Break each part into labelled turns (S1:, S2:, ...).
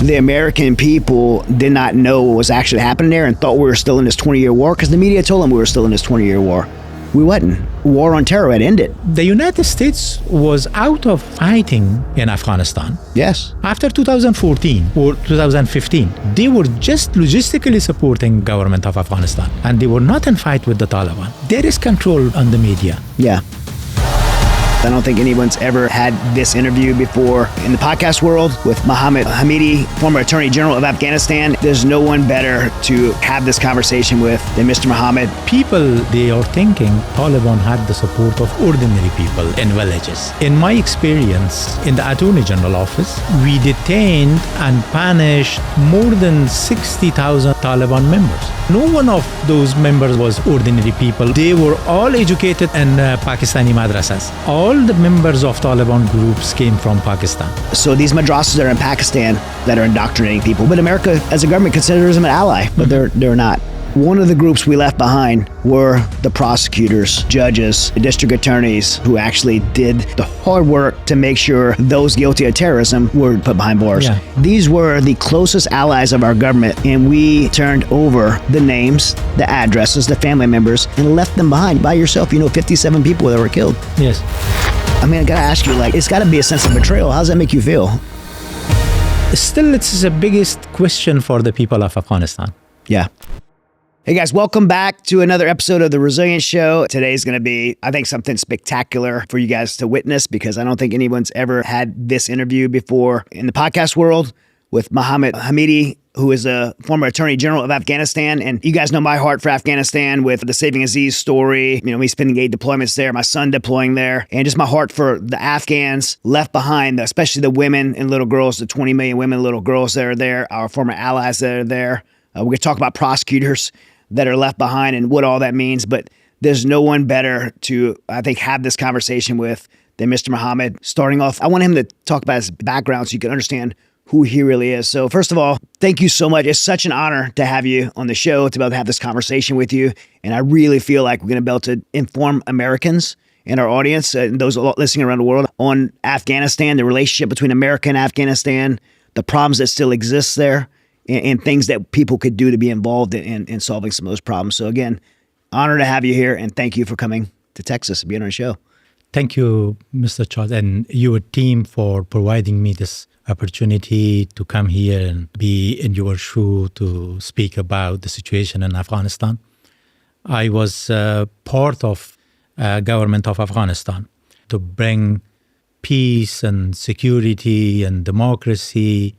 S1: The American people did not know what was actually happening there and thought we were still in this 20-year war because the media told them we were still in this 20-year war. We wasn't. War on terror had ended.
S2: The United States was out of fighting in Afghanistan.
S1: Yes.
S2: After 2014 or 2015, they were just logistically supporting government of Afghanistan, and they were not in fight with the Taliban. There is control on the media.
S1: Yeah. I don't think anyone's ever had this interview before in the podcast world with Mohammad Hamidi, former Attorney General of Afghanistan. There's no one better to have this conversation with than Mr. Mohammad.
S2: People, they are thinking Taliban had the support of ordinary people in villages. In my experience in the Attorney General office, we detained and punished more than 60,000 Taliban members. No one of those members was ordinary people. They were all educated in Pakistani Madrassas. All the members of Taliban groups came from Pakistan.
S1: So these madrassas are in Pakistan that are indoctrinating people. But America, as a government, considers them an ally, but they're not. One of the groups we left behind were the prosecutors, judges, the district attorneys who actually did the hard work to make sure those guilty of terrorism were put behind bars.
S2: Yeah.
S1: These were the closest allies of our government, and we turned over the names, the addresses, the family members, and left them behind by yourself. 57 people that were killed.
S2: Yes.
S1: I mean, I gotta ask you, it's gotta be a sense of betrayal. How does that make you feel?
S2: Still, it's the biggest question for the people of Afghanistan.
S1: Yeah. Hey guys, welcome back to another episode of The Resilience Show. Today's going to be, I think, something spectacular for you guys to witness because I don't think anyone's ever had this interview before in the podcast world with Mohammad Hamidi, who is a former Attorney General of Afghanistan. And you guys know my heart for Afghanistan with the Saving Aziz story, me spending 8 deployments there, my son deploying there, and just my heart for the Afghans left behind, especially the women and little girls, the 20 million women and little girls that are there, our former allies that are there. We're going to talk about prosecutors that are left behind and what all that means. But there's no one better to, I think, have this conversation with than Mr. Mohammad. Starting off, I want him to talk about his background so you can understand who he really is. So first of all, thank you so much. It's such an honor to have you on the show, to be able to have this conversation with you. And I really feel like we're going to be able to inform Americans and our audience and those listening around the world on Afghanistan, the relationship between America and Afghanistan, the problems that still exist there, and things that people could do to be involved in solving some of those problems. So again, honor to have you here, and thank you for coming to Texas and being on the show.
S2: Thank you, Mr. Charles, and your team for providing me this opportunity to come here and be in your shoe to speak about the situation in Afghanistan. I was part of government of Afghanistan to bring peace and security and democracy,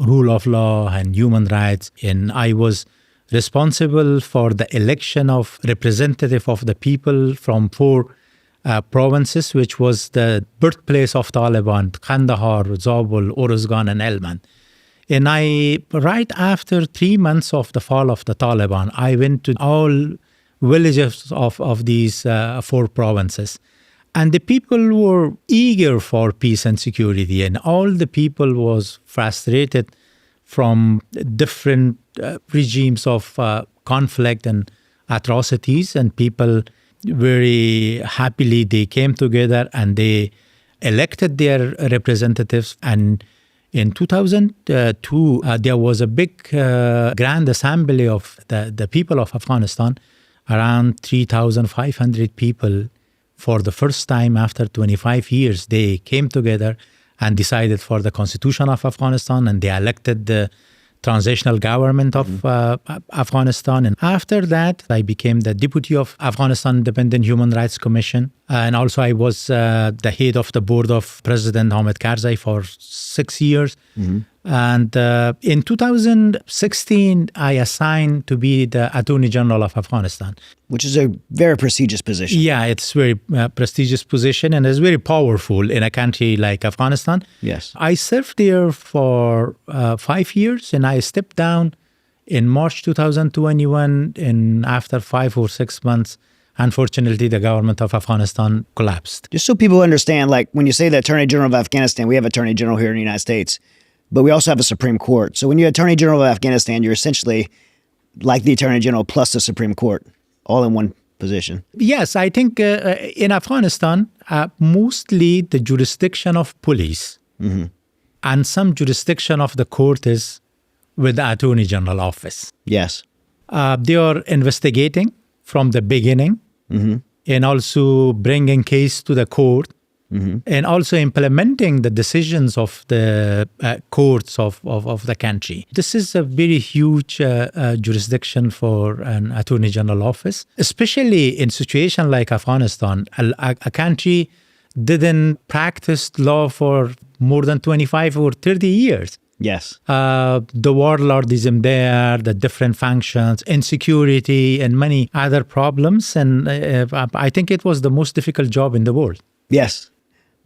S2: rule of law and human rights. And I was responsible for the election of representative of the people from 4 provinces, which was the birthplace of Taliban: Kandahar, Zabul, Uruzgan, and Helmand. And right after 3 months of the fall of the Taliban, I went to all villages of these 4 provinces. And the people were eager for peace and security, and all the people was frustrated from different regimes of conflict and atrocities, and people very happily, they came together and they elected their representatives. And in 2002, there was a big grand assembly of the people of Afghanistan, around 3,500 people. For the first time after 25 years, they came together and decided for the constitution of Afghanistan, and they elected the transitional government of Afghanistan. And after that, I became the deputy of Afghanistan Independent Human Rights Commission. And also I was the head of the board of President Hamid Karzai for 6 years. Mm-hmm. And in 2016, I assigned to be the Attorney General of Afghanistan.
S1: Which is a very prestigious position.
S2: Yeah, it's very prestigious position, and it's very powerful in a country like Afghanistan.
S1: Yes.
S2: I served there for 5 years, and I stepped down in March 2021. And after 5 or 6 months, unfortunately, the government of Afghanistan collapsed.
S1: Just so people understand, when you say the Attorney General of Afghanistan, we have Attorney General here in the United States. But we also have a Supreme Court. So when you're Attorney General of Afghanistan, you're essentially like the Attorney General plus the Supreme Court, all in one position.
S2: Yes, I think in Afghanistan, mostly the jurisdiction of police and some jurisdiction of the court is with the Attorney General office.
S1: Yes.
S2: They are investigating from the beginning and also bringing case to the court and also implementing the decisions of the courts of the country. This is a very huge jurisdiction for an Attorney General office, especially in situation like Afghanistan, a country didn't practice law for more than 25 or 30 years.
S1: Yes.
S2: The warlordism there, the different functions, insecurity, and many other problems. And I think it was the most difficult job in the world.
S1: Yes.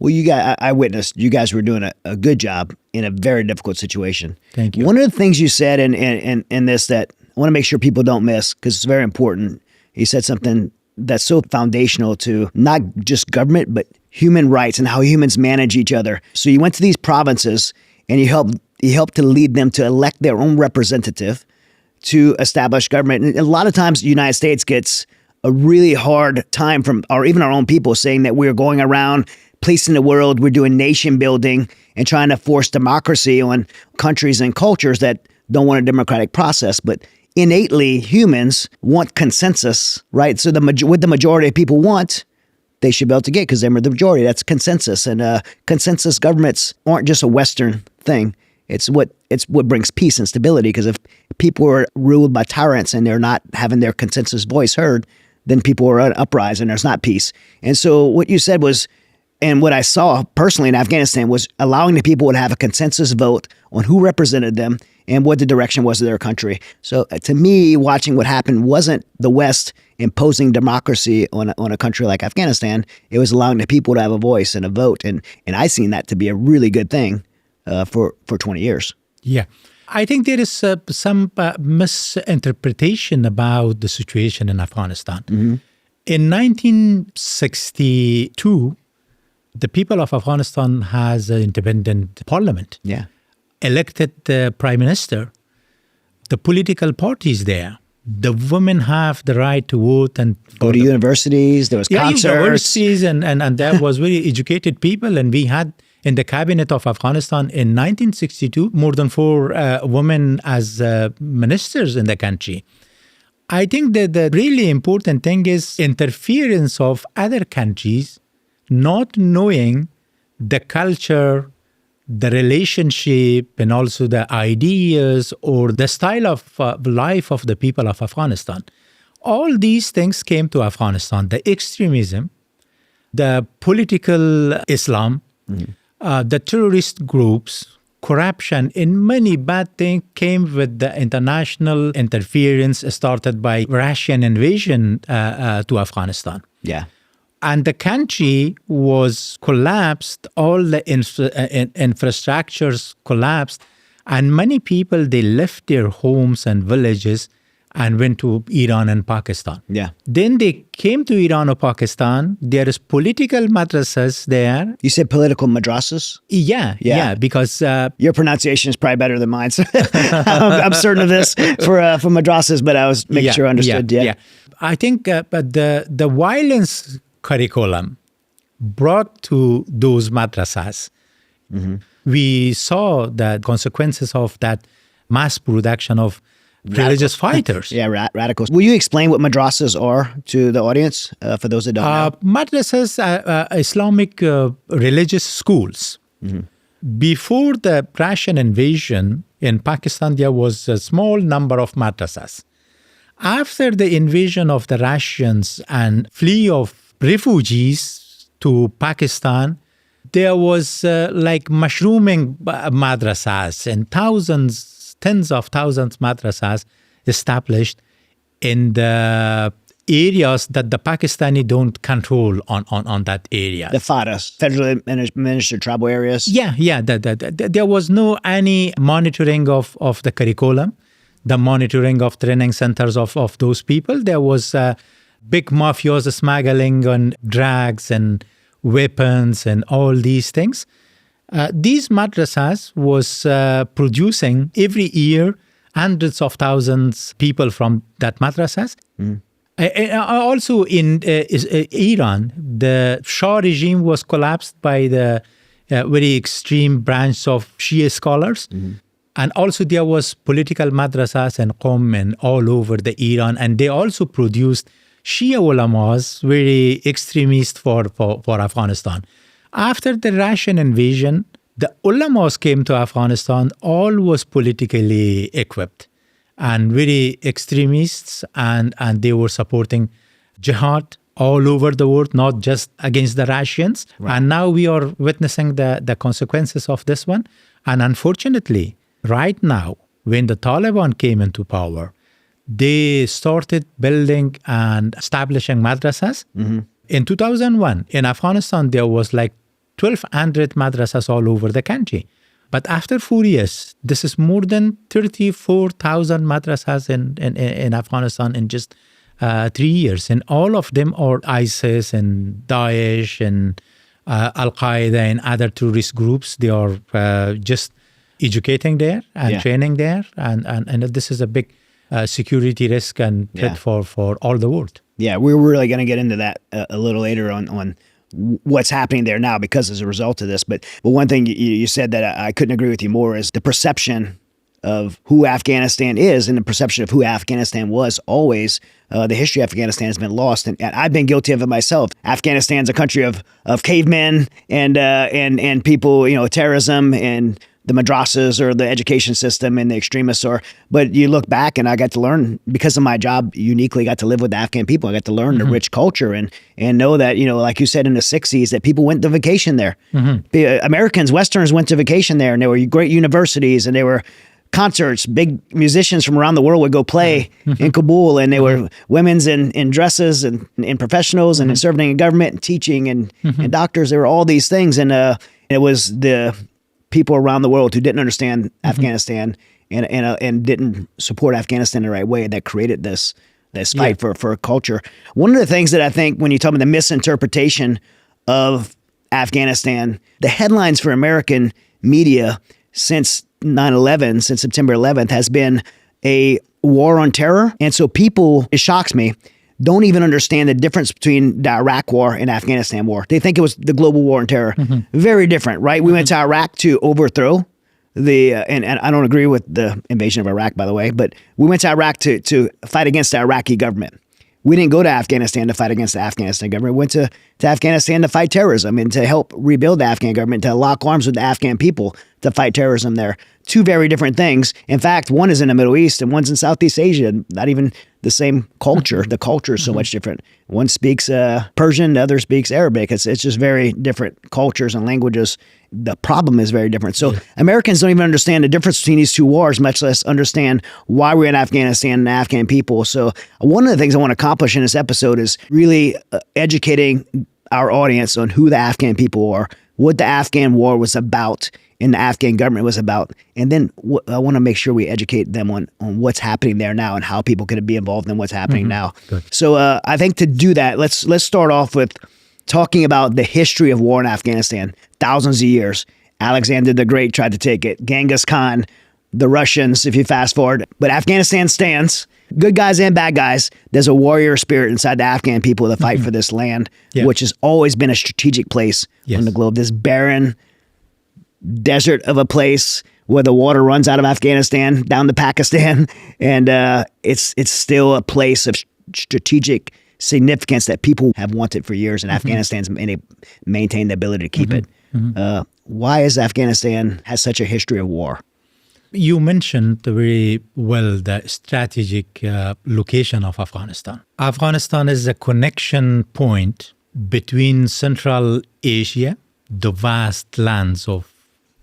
S1: Well, you guys, I witnessed you guys were doing a good job in a very difficult situation.
S2: Thank you.
S1: One of the things you said in this that I want to make sure people don't miss, because it's very important. You said something that's so foundational to not just government, but human rights and how humans manage each other. So you went to these provinces and you helped to lead them to elect their own representative to establish government. And a lot of times the United States gets a really hard time from, or even our own people, saying that we're going around policing the world, we're doing nation building and trying to force democracy on countries and cultures that don't want a democratic process. But innately, humans want consensus, right? So what the majority of people want, they should be able to get because they're the majority. That's consensus. And consensus governments aren't just a Western thing. It's what brings peace and stability, because if people are ruled by tyrants and they're not having their consensus voice heard, then people are an uprising and there's not peace. And so what you said was, and what I saw personally in Afghanistan, was allowing the people to have a consensus vote on who represented them and what the direction was of their country. So to me, watching what happened wasn't the West imposing democracy on a country like Afghanistan. It was allowing the people to have a voice and a vote. And I seen that to be a really good thing for 20 years.
S2: Yeah. I think there is some misinterpretation about the situation in Afghanistan. In 1962, the people of Afghanistan has an independent parliament.
S1: Yeah.
S2: Elected the prime minister. The political parties there. The women have the right to vote and
S1: go to universities. There was concerts.
S2: Universities, and there was very educated people. And we had in the cabinet of Afghanistan in 1962 more than 4 women as ministers in the country. I think that the really important thing is interference of other countries not knowing the culture, the relationship, and also the ideas or the style of life of the people of Afghanistan. All these things came to Afghanistan. The extremism, the political Islam, the terrorist groups, corruption, and many bad things came with the international interference started by Russian invasion to Afghanistan.
S1: Yeah.
S2: And the country was collapsed, all the infrastructures collapsed, and many people, they left their homes and villages and went to Iran and Pakistan.
S1: Yeah.
S2: Then they came to Iran or Pakistan. There is political madrassas there.
S1: You said political madrassas?
S2: Yeah, because...
S1: your pronunciation is probably better than mine. So I'm certain of this for madrassas, but I was making sure I understood. Yeah.
S2: I think the violence curriculum brought to those madrasas, we saw the consequences of that mass production of religious fighters.
S1: Radicals. Will you explain what madrasas are to the audience, for those that don't know?
S2: Madrasas are Islamic religious schools. Before the Russian invasion in Pakistan, there was a small number of madrasas. After the invasion of the Russians and flee of refugees to Pakistan, there was like mushrooming madrasas and tens of thousands madrasas established in the areas that the Pakistani don't control on that area.
S1: The FADAs, federally administered tribal areas.
S2: Yeah. There was no any monitoring of the curriculum, the monitoring of training centers of those people. There was big mafioso smuggling on drugs and weapons and all these things. These madrasas was producing every year hundreds of thousands people from that madrasas. Also in Iran, the Shah regime was collapsed by the a very extreme branch of Shia scholars. And also there was political madrasas and qom and all over the Iran. And they also produced Shia ulamas, very extremist for Afghanistan. After the Russian invasion, the ulamas came to Afghanistan, all was politically equipped and very extremists, and they were supporting jihad all over the world, not just against the Russians. Right. And now we are witnessing the consequences of this one. And unfortunately, right now, when the Taliban came into power, they started building and establishing madrasas. In 2001, in Afghanistan, there was like 1,200 madrasas all over the country. But after 4 years, this is more than 34,000 madrasas in Afghanistan in just 3 years. And all of them are ISIS and Daesh and Al-Qaeda and other terrorist groups. They are just educating there and training there. And this is a big security risk and threat for all the world.
S1: Yeah, we're really going to get into that a little later on what's happening there now because as a result of this. But one thing you said that I couldn't agree with you more is the perception of who Afghanistan is and the perception of who Afghanistan was always. The history of Afghanistan has been lost, and I've been guilty of it myself. Afghanistan's a country of cavemen and people, terrorism and the madrassas or the education system and the extremists are. But you look back, and I got to learn, because of my job, uniquely got to live with the Afghan people. I got to learn the rich culture and know that, like you said in the 60s, that people went to vacation there. Americans, Westerners went to vacation there, and there were great universities, and there were concerts. Big musicians from around the world would go play in Kabul, and they were women's in dresses and professionals and serving in government and teaching and doctors. There were all these things, and it was the people around the world who didn't understand Afghanistan and didn't support Afghanistan the right way that created this fight for culture. One of the things that I think when you talk about the misinterpretation of Afghanistan, the headlines for American media since 9/11, since September 11th, has been a war on terror. And so people, it shocks me, don't even understand the difference between the Iraq war and Afghanistan war. They think it was the global war on terror. Very different, right? We went to Iraq to overthrow and I don't agree with the invasion of Iraq, by the way, but we went to Iraq to fight against the Iraqi government. We didn't go to Afghanistan to fight against the Afghanistan government. We went to Afghanistan to fight terrorism and to help rebuild the Afghan government, to lock arms with the Afghan people to fight terrorism there. Two very different things. In fact, one is in the Middle East and one's in Southeast Asia. Not even the same culture. The culture is so much different. One speaks Persian, the other speaks Arabic. It's just very different cultures and languages. The problem is very different. So Americans don't even understand the difference between these two wars, much less understand why we're in Afghanistan and the Afghan people. So one of the things I want to accomplish in this episode is really educating our audience on who the Afghan people are, what the Afghan war was about and the Afghan government was about. And then I want to make sure we educate them on what's happening there now and how people can be involved in what's happening now.
S2: Good.
S1: So I think to do that, let's start off with talking about the history of war in Afghanistan. Thousands of years. Alexander the Great tried to take it. Genghis Khan, the Russians, if you fast forward. But Afghanistan stands. Good guys and bad guys. There's a warrior spirit inside the Afghan people that fight for this land, which has always been a strategic place on the globe. This barren desert of a place where the water runs out of Afghanistan down to Pakistan. And it's still a place of strategic significance that people have wanted for years. And Afghanistan's maintained the ability to keep it. Why is Afghanistan has such a history of war?
S2: You mentioned very well the strategic location of Afghanistan. Afghanistan is a connection point between Central Asia, the vast lands of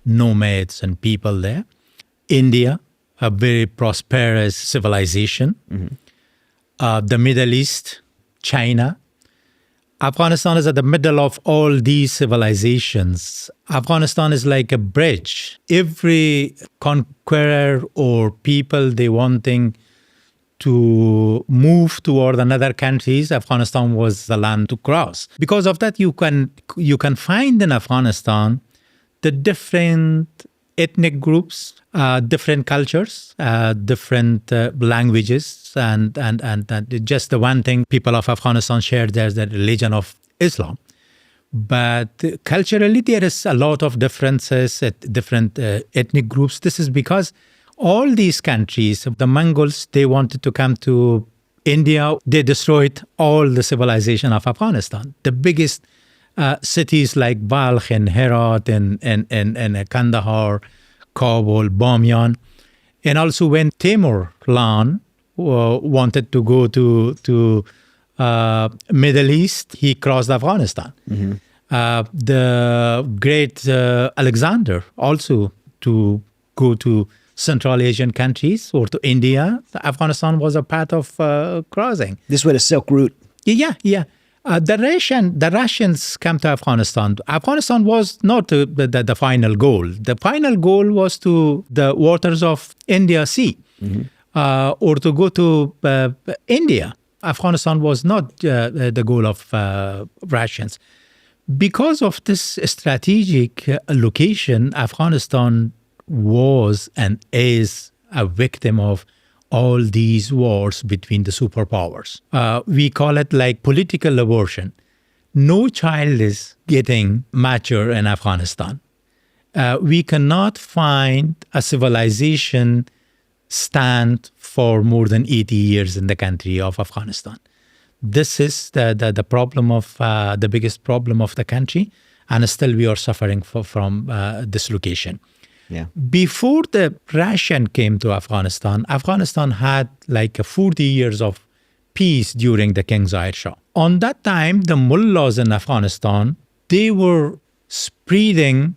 S2: nomads and people there, India, a very prosperous civilization, the Middle East, China. Afghanistan is at the middle of all these civilizations. Afghanistan is like a bridge. Every conqueror or people they wanting to move toward another countries, Afghanistan was the land to cross. Because of that, you can find in Afghanistan the different ethnic groups, different cultures, different languages, and just the one thing people of Afghanistan share, there's the religion of Islam. But culturally, there is a lot of differences at different ethnic groups. This is because all these countries, the Mongols, they wanted to come to India. They destroyed all the civilization of Afghanistan. The biggest cities like Balkh and Herat and Kandahar, Kabul, Bamyan. And also when Tamerlan wanted to go to Middle East, he crossed Afghanistan. The great Alexander also to go to Central Asian countries or to India. Afghanistan was a path of crossing.
S1: This was a Silk Route.
S2: Yeah. The Russians come to Afghanistan. Afghanistan was not the final goal. The final goal was to the waters of India Sea or to go to India. Afghanistan was not the goal of Russians. Because of this strategic location, Afghanistan was and is a victim of all these wars between the superpowers. We call it like political abortion. No child is getting mature in Afghanistan. We cannot find a civilization stand for more than 80 years in the country of Afghanistan. This is the problem of the biggest problem of the country, and still we are suffering from dislocation.
S1: Yeah.
S2: Before the Russian came to Afghanistan, Afghanistan had like 40 years of peace during the King Zahir Shah. On that time, the mullahs in Afghanistan, they were spreading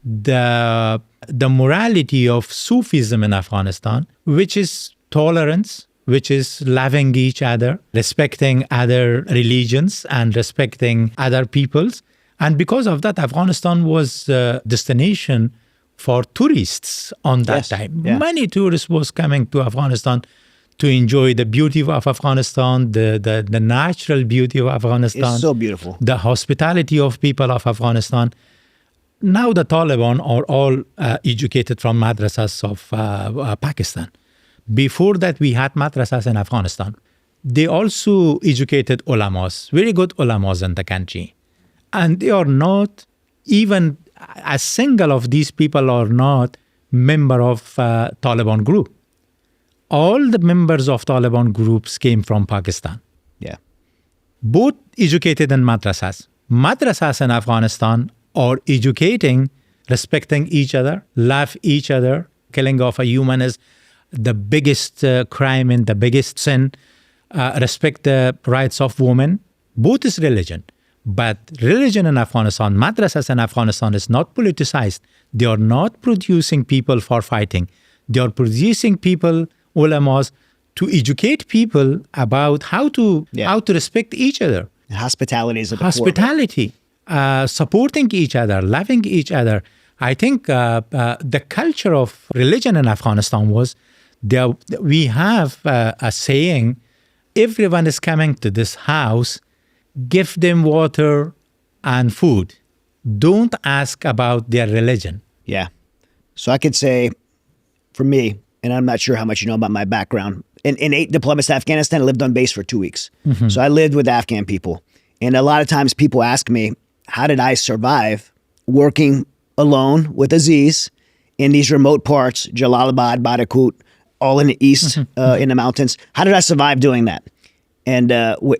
S2: the morality of Sufism in Afghanistan, which is tolerance, which is loving each other, respecting other religions and respecting other peoples. And because of that, Afghanistan was a destination for tourists on that time.
S1: Yeah.
S2: Many tourists was coming to Afghanistan to enjoy the beauty of Afghanistan, the natural beauty of Afghanistan.
S1: It's so beautiful.
S2: The hospitality of people of Afghanistan. Now the Taliban are all educated from madrassas of Pakistan. Before that, we had madrassas in Afghanistan. They also educated ulamas, very good ulamas in the country. And they are not, even a single of these people are not member of Taliban group. All the members of Taliban groups came from Pakistan.
S1: Yeah.
S2: Both educated in madrassas. Madrassas in Afghanistan are educating, respecting each other, love each other. Killing of a human is the biggest crime and the biggest sin. Respect the rights of women. Both is religion. But religion in Afghanistan, madrasas in Afghanistan is not politicized. They are not producing people for fighting. They are producing people, ulamas, to educate people about how to respect each other.
S1: Hospitality is a
S2: Hospitality, supporting each other, loving each other. I think the culture of religion in Afghanistan was, we have a saying, everyone is coming to this house, give them water and food. Don't ask about their religion.
S1: Yeah. So I could say, for me, and I'm not sure how much you know about my background, in 8 deployments to Afghanistan, I lived on base for 2 weeks. So I lived with Afghan people. And a lot of times people ask me, how did I survive working alone with Aziz in these remote parts, Jalalabad, Barakut, all in the east, in the mountains? How did I survive doing that? And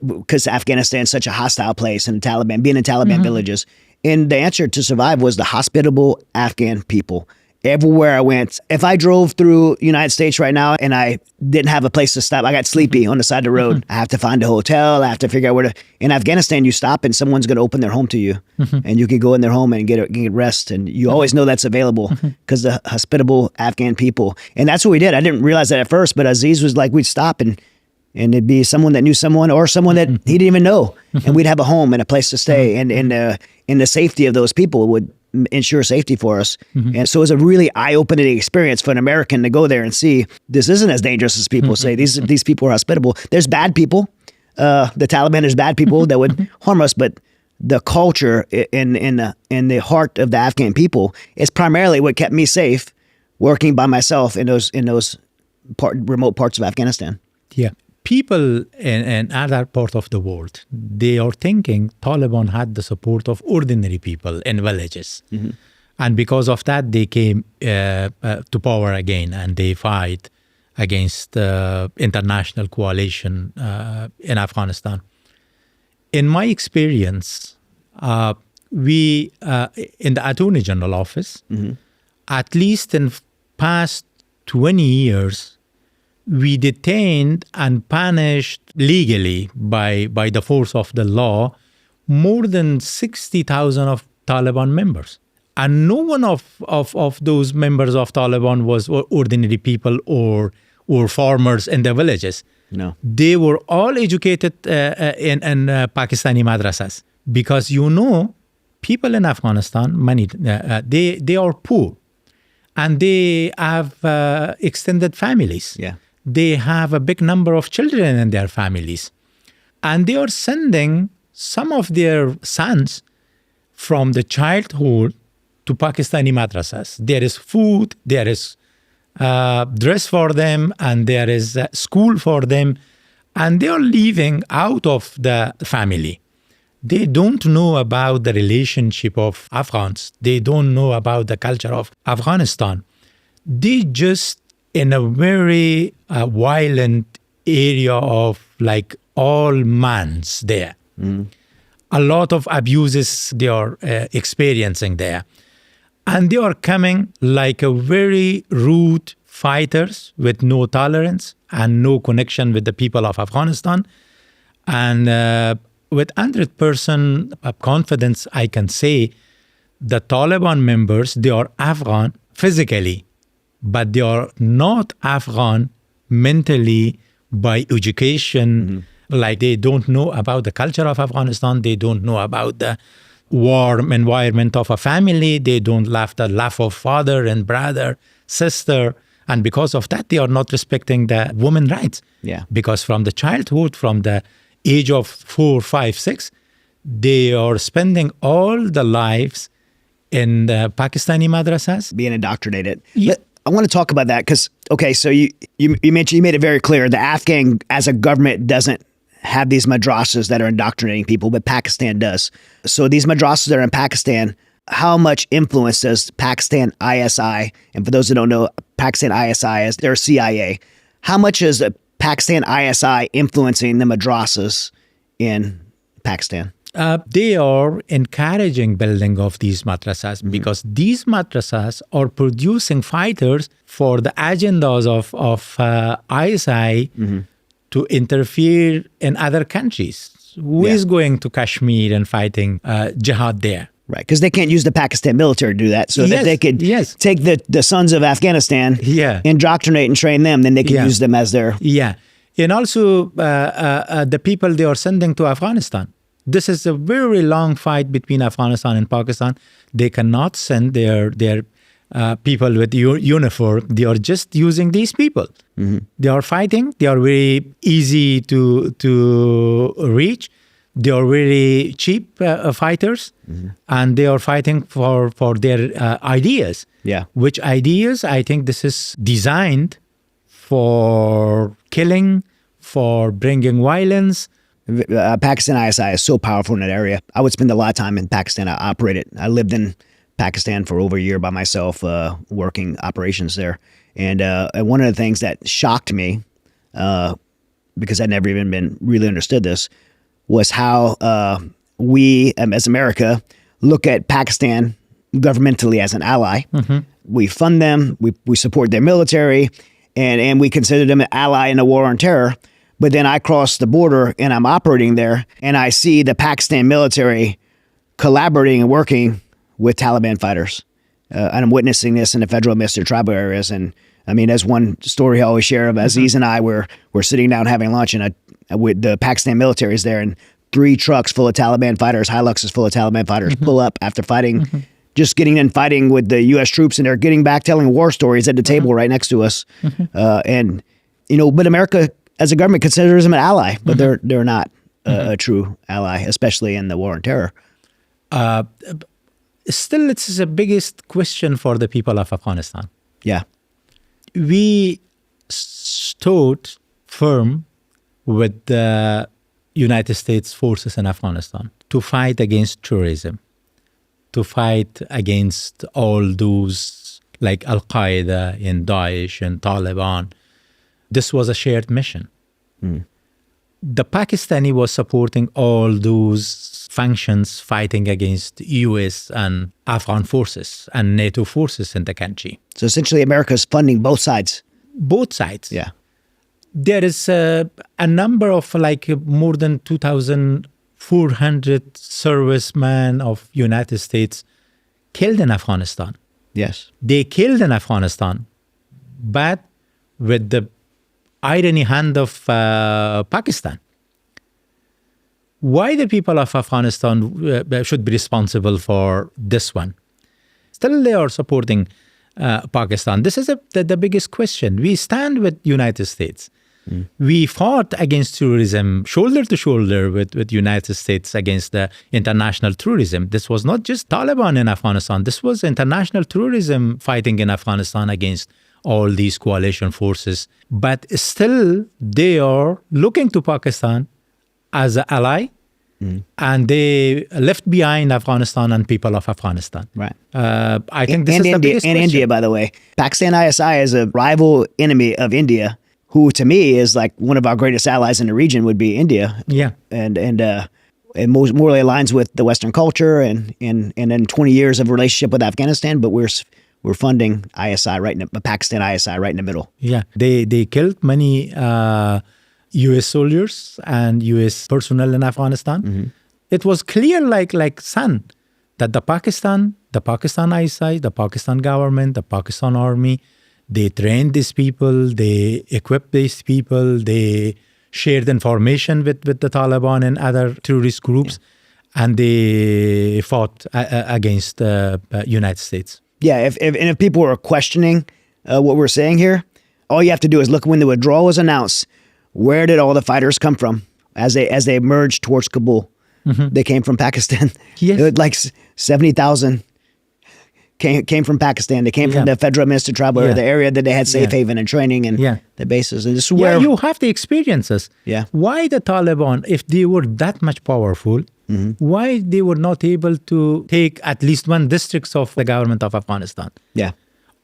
S1: because Afghanistan is such a hostile place, and Taliban, being in Taliban villages. And the answer to survive was the hospitable Afghan people. Everywhere I went, if I drove through the United States right now and I didn't have a place to stop, I got sleepy on the side of the road. I have to find a hotel. I have to figure out where to. In Afghanistan, you stop and someone's going to open their home to you, and you can go in their home and get rest. And you always know that's available because the hospitable Afghan people. And that's what we did. I didn't realize that at first, but Aziz was like, we'd stop and it'd be someone that knew someone or someone that he didn't even know, and we'd have a home and a place to stay, and the safety of those people would ensure safety for us. And so it was a really eye-opening experience for an American to go there and see this isn't as dangerous as people say. These people are hospitable. There's bad people. The Taliban, there's bad people that would harm us, but the culture in the heart of the Afghan people is primarily what kept me safe working by myself in those remote parts of Afghanistan.
S2: Yeah. people in other part of the world, they are thinking Taliban had the support of ordinary people in villages. And because of that, they came to power again, and they fight against international coalition in Afghanistan. In my experience, we in the Attorney General office, at least in past 20 years, we detained and punished legally by the force of the law more than 60,000 of Taliban members. And no one of those members of Taliban was ordinary people or farmers in the villages.
S1: No.
S2: They were all educated in Pakistani madrasas, because people in Afghanistan, many they are poor, and they have extended families.
S1: Yeah.
S2: They have a big number of children in their families, and they are sending some of their sons from the childhood to Pakistani madrasas. There is food, there is dress for them, and there is school for them, and they are living out of the family. They don't know about the relationship of Afghans. They don't know about the culture of Afghanistan. They just in a very violent area of like all mans there. A lot of abuses they are experiencing there. And they are coming like a very rude fighters with no tolerance and no connection with the people of Afghanistan. And with 100% confidence, I can say the Taliban members, they are Afghan physically, but they are not Afghan mentally by education. Like they don't know about the culture of Afghanistan. They don't know about the warm environment of a family. They don't laugh the laugh of father and brother, sister. And because of that, they are not respecting the women's rights.
S1: Yeah.
S2: Because from the childhood, from the age of 4, 5, 6, they are spending all the lives in the Pakistani madrasas.
S1: Being indoctrinated.
S2: Yeah.
S1: I want to talk about that because, okay, so you mentioned, you made it very clear, the Afghan as a government doesn't have these madrasas that are indoctrinating people, but Pakistan does. So these madrasas that are in Pakistan, how much influence does Pakistan ISI, and for those who don't know, Pakistan ISI is their CIA, how much is Pakistan ISI influencing the madrasas in Pakistan?
S2: They are encouraging building of these madrasas because these madrasas are producing fighters for the agendas of ISI to interfere in other countries. Who is going to Kashmir and fighting jihad there?
S1: Right, because they can't use the Pakistan military to do that. So that they could take the sons of Afghanistan, indoctrinate and train them, then they can use them as their...
S2: Yeah. And also the people they are sending to Afghanistan. This is a very long fight between Afghanistan and Pakistan. They cannot send their people with uniform. They are just using these people. They are fighting. They are very easy to reach. They are very cheap fighters, and they are fighting for their ideas. Yeah. Which ideas? I think this is designed for killing, for bringing violence.
S1: Pakistan ISI is so powerful in that area. I would spend a lot of time in Pakistan. I lived in Pakistan for over a year by myself, working operations there. And one of the things that shocked me, because I'd never even really understood this, was how we, as America, look at Pakistan governmentally as an ally. We fund them, we support their military, and we consider them an ally in the war on terror. But then I cross the border and I'm operating there, and I see the Pakistan military collaborating and working with Taliban fighters. And I'm witnessing this in the federal administered tribal areas. And I mean, there's one story I always share of Aziz and I, where we're sitting down having lunch, and with the Pakistan military is there, and 3 trucks full of Taliban fighters, Hiluxes full of Taliban fighters pull up after fighting, just getting in fighting with the U.S. troops, and they're getting back telling war stories at the table right next to us. And, but America as a government considers them an ally, but they're not a true ally, especially in the war on terror.
S2: Still, it's the biggest question for the people of Afghanistan.
S1: Yeah.
S2: We stood firm with the United States forces in Afghanistan to fight against terrorism, to fight against all those like Al-Qaeda and Daesh and Taliban. This was a shared mission. The Pakistani was supporting all those functions fighting against US and Afghan forces and NATO forces in the country.
S1: So essentially, America's funding both sides.
S2: Both sides.
S1: Yeah.
S2: There is a number of like more than 2,400 servicemen of United States killed in Afghanistan.
S1: Yes.
S2: They killed in Afghanistan, but with the irony hand of Pakistan. Why the people of Afghanistan should be responsible for this one? Still, they are supporting Pakistan. This is the biggest question. We stand with United States. We fought against terrorism shoulder to shoulder with United States against the international terrorism. This was not just Taliban in Afghanistan. This was international terrorism fighting in Afghanistan against all these coalition forces. But still, they are looking to Pakistan as an ally, and they left behind Afghanistan and people of Afghanistan.
S1: Right.
S2: I think this is
S1: India,
S2: the biggest
S1: and
S2: question.
S1: India, by the way. Pakistan ISI is a rival enemy of India, who to me is like one of our greatest allies in the region would be India.
S2: Yeah.
S1: And most morally aligns with the Western culture and then 20 years of relationship with Afghanistan, but we're funding ISI Pakistan ISI right in the middle.
S2: Yeah. They killed many U.S. soldiers and U.S. personnel in Afghanistan. It was clear like sun that the Pakistan ISI, the Pakistan government, the Pakistan army, they trained these people, they equipped these people, they shared information with the Taliban and other terrorist groups, and they fought against the United States.
S1: Yeah, if people are questioning what we're saying here, all you have to do is look when the withdrawal was announced. Where did all the fighters come from as they emerged towards Kabul? They came from Pakistan.
S2: Yes.
S1: Like 70,000 came from Pakistan. They came from the Federal Administrative Tribal Area, the area that they had safe haven and training and the bases. And this is where
S2: you have the experiences.
S1: Yeah.
S2: Why the Taliban, if they were that much powerful, why they were not able to take at least one district of the government of Afghanistan?
S1: Yeah.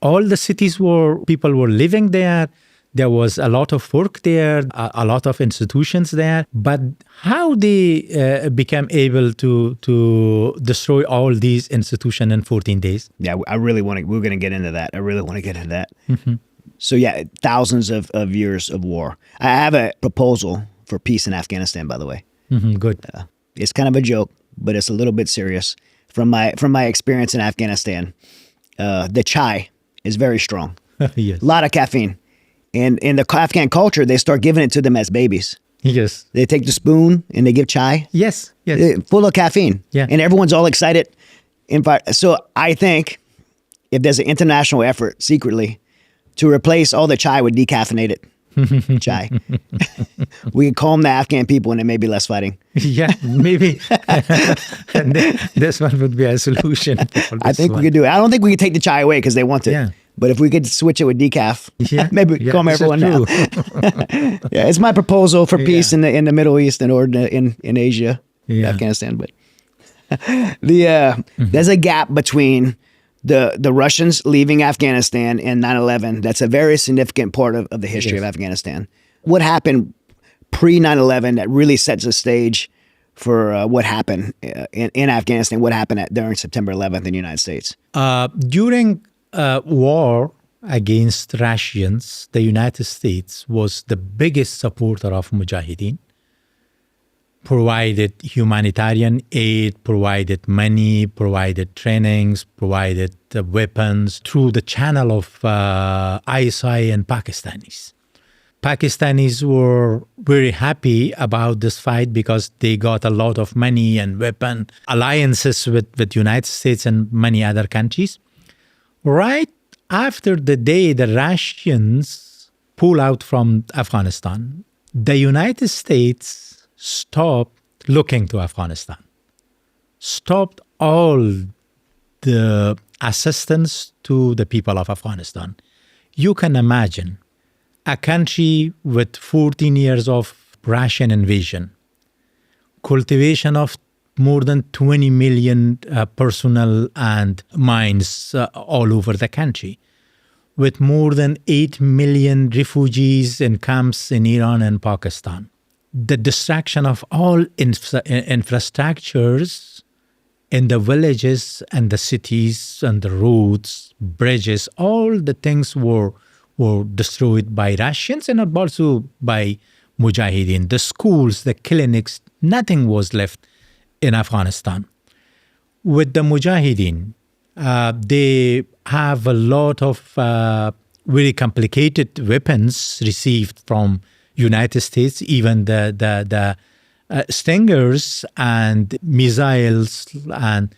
S2: All the cities people were living there. There was a lot of work there, a lot of institutions there. But how they became able to destroy all these institutions in 14 days?
S1: Yeah, we're going to get into that. I really want to get into that. So yeah, thousands of years of war. I have a proposal for peace in Afghanistan, by the way.
S2: Good.
S1: It's kind of a joke, but it's a little bit serious. From my experience in Afghanistan, the chai is very strong.
S2: Yes.
S1: A lot of caffeine. And in the Afghan culture, they start giving it to them as babies.
S2: Yes.
S1: They take the spoon and they give chai.
S2: Yes.
S1: Full of caffeine.
S2: Yeah.
S1: And everyone's all excited. So I think if there's an international effort secretly to replace all the chai with decaffeinated chai, we can calm the Afghan people and there may be less fighting.
S2: Yeah, maybe. And this one would be a solution.
S1: I think we could do it. I don't think we could take the chai away because they want it.
S2: Yeah.
S1: But if we could switch it with decaf, maybe we could calm
S2: this is
S1: everyone down. Yeah, it's my proposal for peace in the Middle East or in Asia, Afghanistan. But there's a gap between the Russians leaving Afghanistan and 9/11. That's a very significant part of the history of Afghanistan. What happened pre 9/11 that really sets the stage for what happened in Afghanistan? What happened during September 11th in the United States?
S2: During war against Russians, the United States was the biggest supporter of Mujahideen, provided humanitarian aid, provided money, provided trainings, provided weapons through the channel of ISI and Pakistanis. Pakistanis were very happy about this fight because they got a lot of money and weapon alliances with United States and many other countries. Right after the day the Russians pull out from Afghanistan, the United States stopped looking to Afghanistan, stopped all the assistance to the people of Afghanistan. You can imagine a country with 14 years of Russian invasion, cultivation of more than 20 million personnel and mines all over the country, with more than 8 million refugees in camps in Iran and Pakistan. The destruction of all infrastructures in the villages and the cities and the roads, bridges, all the things were destroyed by Russians and also by Mujahideen. The schools, the clinics, nothing was left in Afghanistan. With the Mujahideen, they have a lot of very complicated weapons received from United States, even the stingers and missiles, and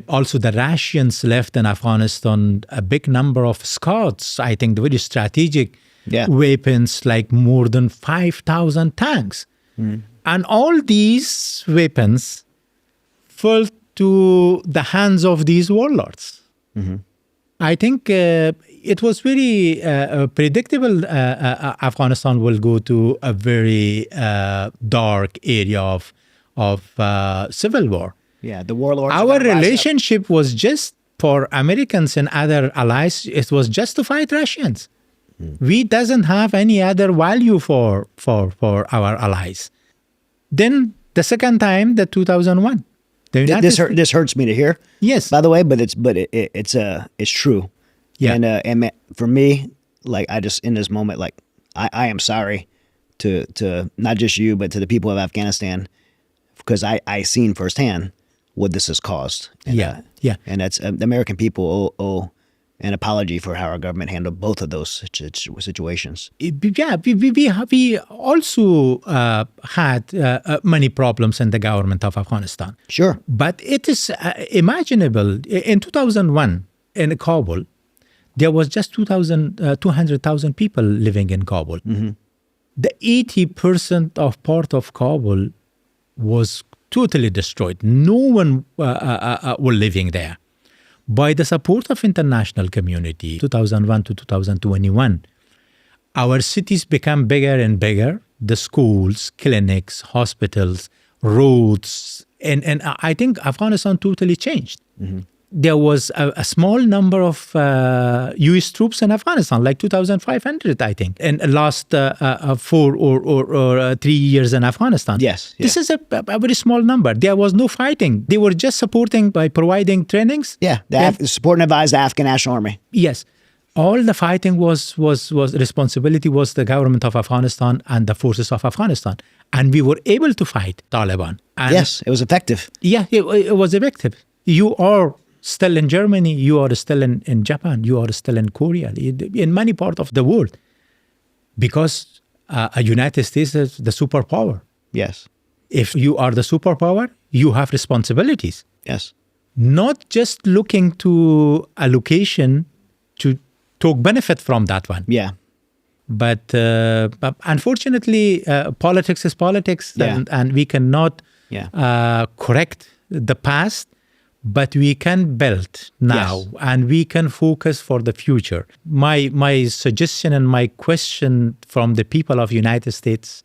S2: also the Russians left in Afghanistan a big number of Scots, I think the very strategic weapons, like more than 5,000 tanks. And all these weapons fell to the hands of these warlords. I think it was very predictable Afghanistan will go to a very dark area of civil war.
S1: Yeah, the warlords.
S2: Our relationship was just for Americans and other allies. It was just to fight Russians. We doesn't have any other value for our allies. Then the second time, the 2001.
S1: This hurts me to hear.
S2: Yes.
S1: By the way, but it's true.
S2: Yeah.
S1: And for me, like I just in this moment, like I am sorry to not just you, but to the people of Afghanistan, because I seen firsthand what this has caused. And, and that's the American people owe an apology for how our government handled both of those situations.
S2: Yeah, we also had many problems in the government of Afghanistan.
S1: Sure.
S2: But it is imaginable. In 2001, in Kabul, there was just 200,000 people living in Kabul. The 80% of part of Kabul was totally destroyed. No one were living there. By the support of international community, 2001 to 2021, our cities became bigger and bigger. The schools, clinics, hospitals, roads, and I think Afghanistan totally changed. There was a small number of U.S. troops in Afghanistan, like 2,500, I think, in the last 4 or 3 years in Afghanistan.
S1: Yes.
S2: This is a very small number. There was no fighting. They were just supporting by providing trainings.
S1: Yeah, support and advise the Afghan National Army.
S2: Yes. All the fighting was responsibility was the government of Afghanistan and the forces of Afghanistan. And we were able to fight Taliban. And
S1: yes, it was effective.
S2: Yeah, it was effective. You are still in Germany, you are still in Japan, you are still in Korea, in many parts of the world. Because a United States is the superpower.
S1: Yes.
S2: If you are the superpower, you have responsibilities.
S1: Yes.
S2: Not just looking to a location to benefit from that one.
S1: Yeah.
S2: But unfortunately, politics is politics, and we cannot correct the past. But we can build now, and we can focus for the future. My suggestion and my question from the people of United States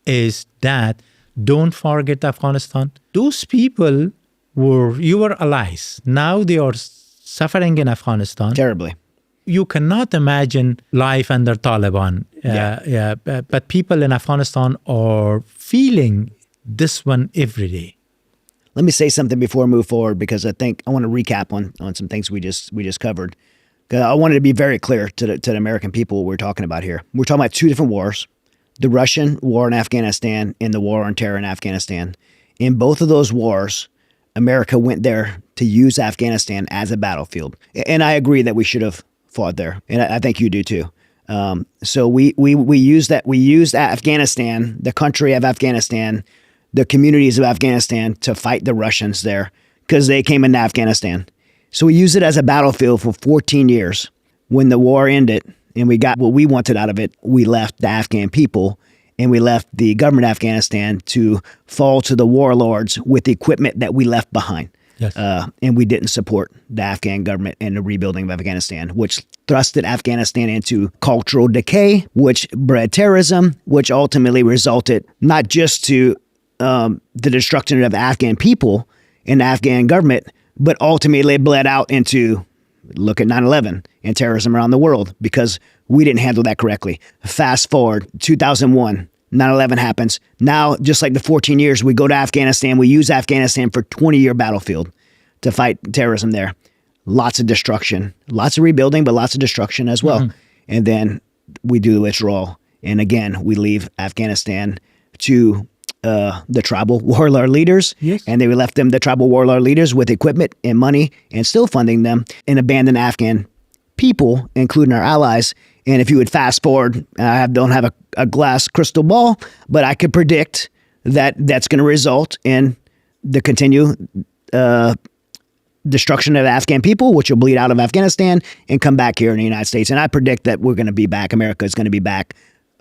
S2: is that don't forget Afghanistan. Those people were your allies. Now they are suffering in Afghanistan.
S1: Terribly.
S2: You cannot imagine life under Taliban. But people in Afghanistan are feeling this one every day.
S1: Let me say something before we move forward, because I think I want to recap on some things we just covered. I wanted to be very clear to the American people what we're talking about here. We're talking about two different wars: the Russian war in Afghanistan and the war on terror in Afghanistan. In both of those wars, America went there to use Afghanistan as a battlefield, and I agree that we should have fought there, and I think you do too. So we used that. We used Afghanistan, the country of Afghanistan, the communities of Afghanistan, to fight the Russians there because they came into Afghanistan. So we used it as a battlefield for 14 years. When the war ended and we got what we wanted out of it, we left the Afghan people and we left the government of Afghanistan to fall to the warlords with the equipment that we left behind.
S2: Yes.
S1: And we didn't support the Afghan government and the rebuilding of Afghanistan, which thrusted Afghanistan into cultural decay, which bred terrorism, which ultimately resulted not just to the destruction of Afghan people and the Afghan government, but ultimately it bled out into, look at 9/11 and terrorism around the world, because we didn't handle that correctly. Fast forward, 2001, 9/11 happens. Now, just like the 14 years, we go to Afghanistan, we use Afghanistan for 20-year battlefield to fight terrorism there. Lots of destruction, lots of rebuilding, but lots of destruction as well. And then we do the withdrawal. And again, we leave Afghanistan to the tribal warlord leaders.
S2: Yes.
S1: And they left them, the tribal warlord leaders, with equipment and money and still funding them, and abandon Afghan people, including our allies. And if you would fast forward, I don't have a glass crystal ball, but I could predict that that's going to result in the continued destruction of Afghan people, which will bleed out of Afghanistan and come back here in the United States. And I predict that we're going to be back. America is going to be back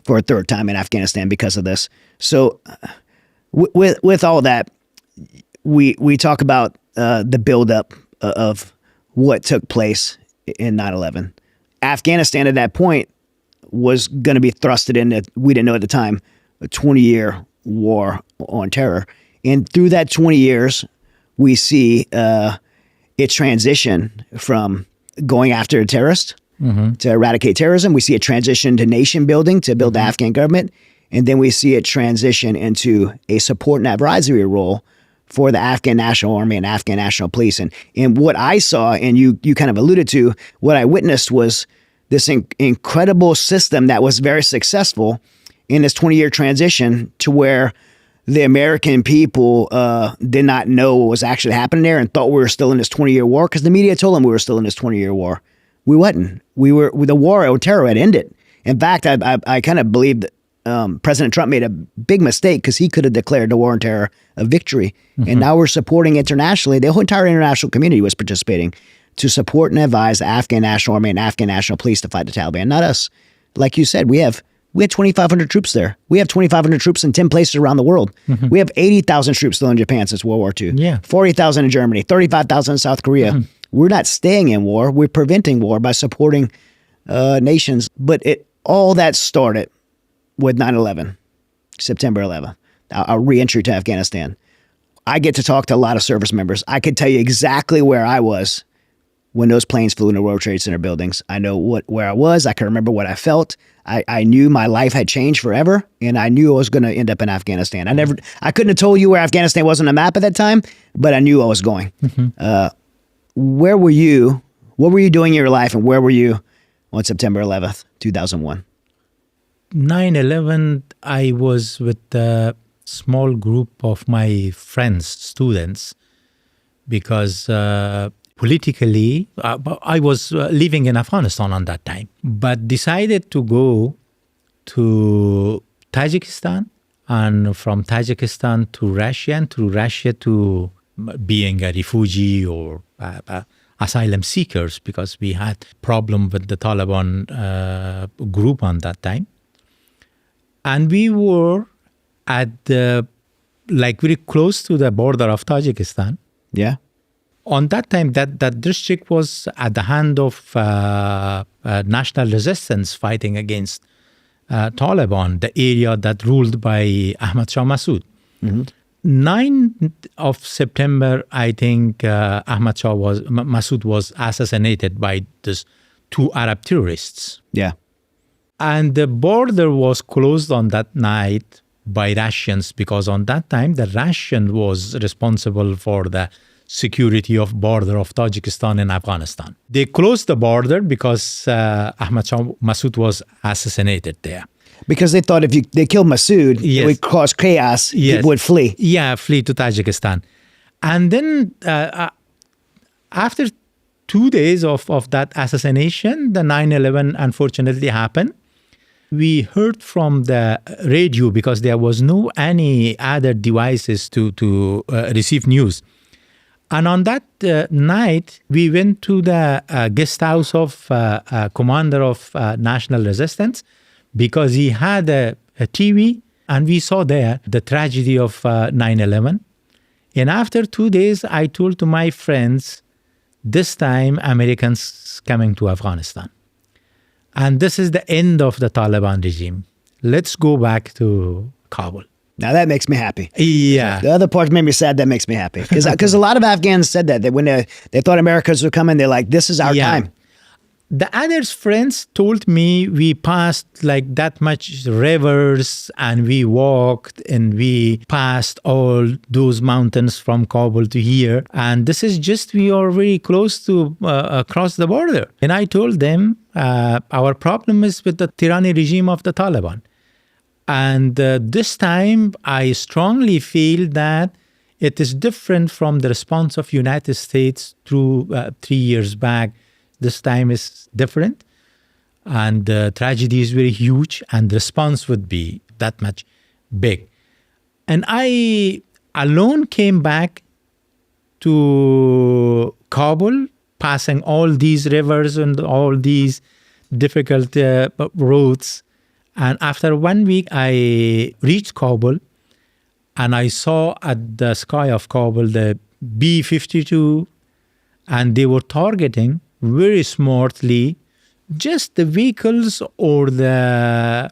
S1: for a third time in Afghanistan because of this. So with all that, we talk about the buildup of what took place in 9/11. Afghanistan at that point was going to be thrusted into, we didn't know at the time, a 20-year war on terror. And through that 20 years, we see it transition from going after a terrorist to eradicate terrorism. We see a transition to nation building to build the Afghan government. And then we see it transition into a support and advisory role for the Afghan National Army and Afghan National Police. And what I saw, and you kind of alluded to, what I witnessed was this incredible system that was very successful in this 20-year transition, to where the American people did not know what was actually happening there and thought we were still in this 20-year war, because the media told them we were still in this 20-year war. We wasn't. The war on terror had ended. In fact, I kind of believe that President Trump made a big mistake, because he could have declared the war on terror a victory. And now we're supporting internationally. The whole entire international community was participating to support and advise the Afghan National Army and Afghan National Police to fight the Taliban, not us. Like you said, we had 2,500 troops there. We have 2,500 troops in 10 places around the world. We have 80,000 troops still in Japan since World War II.
S2: Yeah.
S1: 40,000 in Germany, 35,000 in South Korea. We're not staying in war. We're preventing war by supporting nations. But all that started with 9/11, September 11th, our reentry to Afghanistan. I get to talk to a lot of service members. I could tell you exactly where I was when those planes flew into World Trade Center buildings. I know where I was. I can remember what I felt. I knew my life had changed forever, and I knew I was going to end up in Afghanistan. I couldn't have told you where Afghanistan was on the map at that time, but I knew I was going. Where were you? What were you doing in your life, and where were you on September 11th, 2001?
S2: 9/11, I was with a small group of my friends, students, because politically, I was living in Afghanistan on that time, but decided to go to Tajikistan, and from Tajikistan to Russia, and through Russia to being a refugee or asylum seekers, because we had problem with the Taliban group on that time. And we were at very close to the border of Tajikistan.
S1: Yeah.
S2: On that time, that district was at the hand of national resistance fighting against Taliban, the area that ruled by Ahmad Shah Massoud. 9th of September, I think Ahmad Shah Massoud was assassinated by these two Arab terrorists.
S1: Yeah.
S2: And the border was closed on that night by Russians, because on that time, the Russian was responsible for the security of border of Tajikistan and Afghanistan. They closed the border because Ahmad Shah Massoud was assassinated there.
S1: Because they thought if they killed Massoud, it would cause chaos.
S2: Yes.
S1: People would flee.
S2: Yeah, flee to Tajikistan. And then after 2 days of that assassination, the 9/11 unfortunately happened. We heard from the radio, because there was no any other devices to receive news. And on that night, we went to the guest house of commander of National Resistance, because he had a TV, and we saw there the tragedy of 9/11. And after 2 days, I told to my friends, this time Americans coming to Afghanistan. And this is the end of the Taliban regime. Let's go back to Kabul.
S1: Now that makes me happy.
S2: Yeah.
S1: The other part made me sad. That makes me happy. Because a lot of Afghans said that when they thought Americans were coming, they're like, this is our time.
S2: The others' friends told me we passed like that much rivers and we walked and we passed all those mountains from Kabul to here. And this is just, we are very close to across the border. And I told them, our problem is with the tyranny regime of the Taliban. And this time, I strongly feel that it is different from the response of United States through 3 years back. This time is different, and the tragedy is very huge, and the response would be that much big. And I alone came back to Kabul, passing all these rivers and all these difficult roads. And after 1 week, I reached Kabul, and I saw at the sky of Kabul the B-52, and they were targeting very smartly just the vehicles or the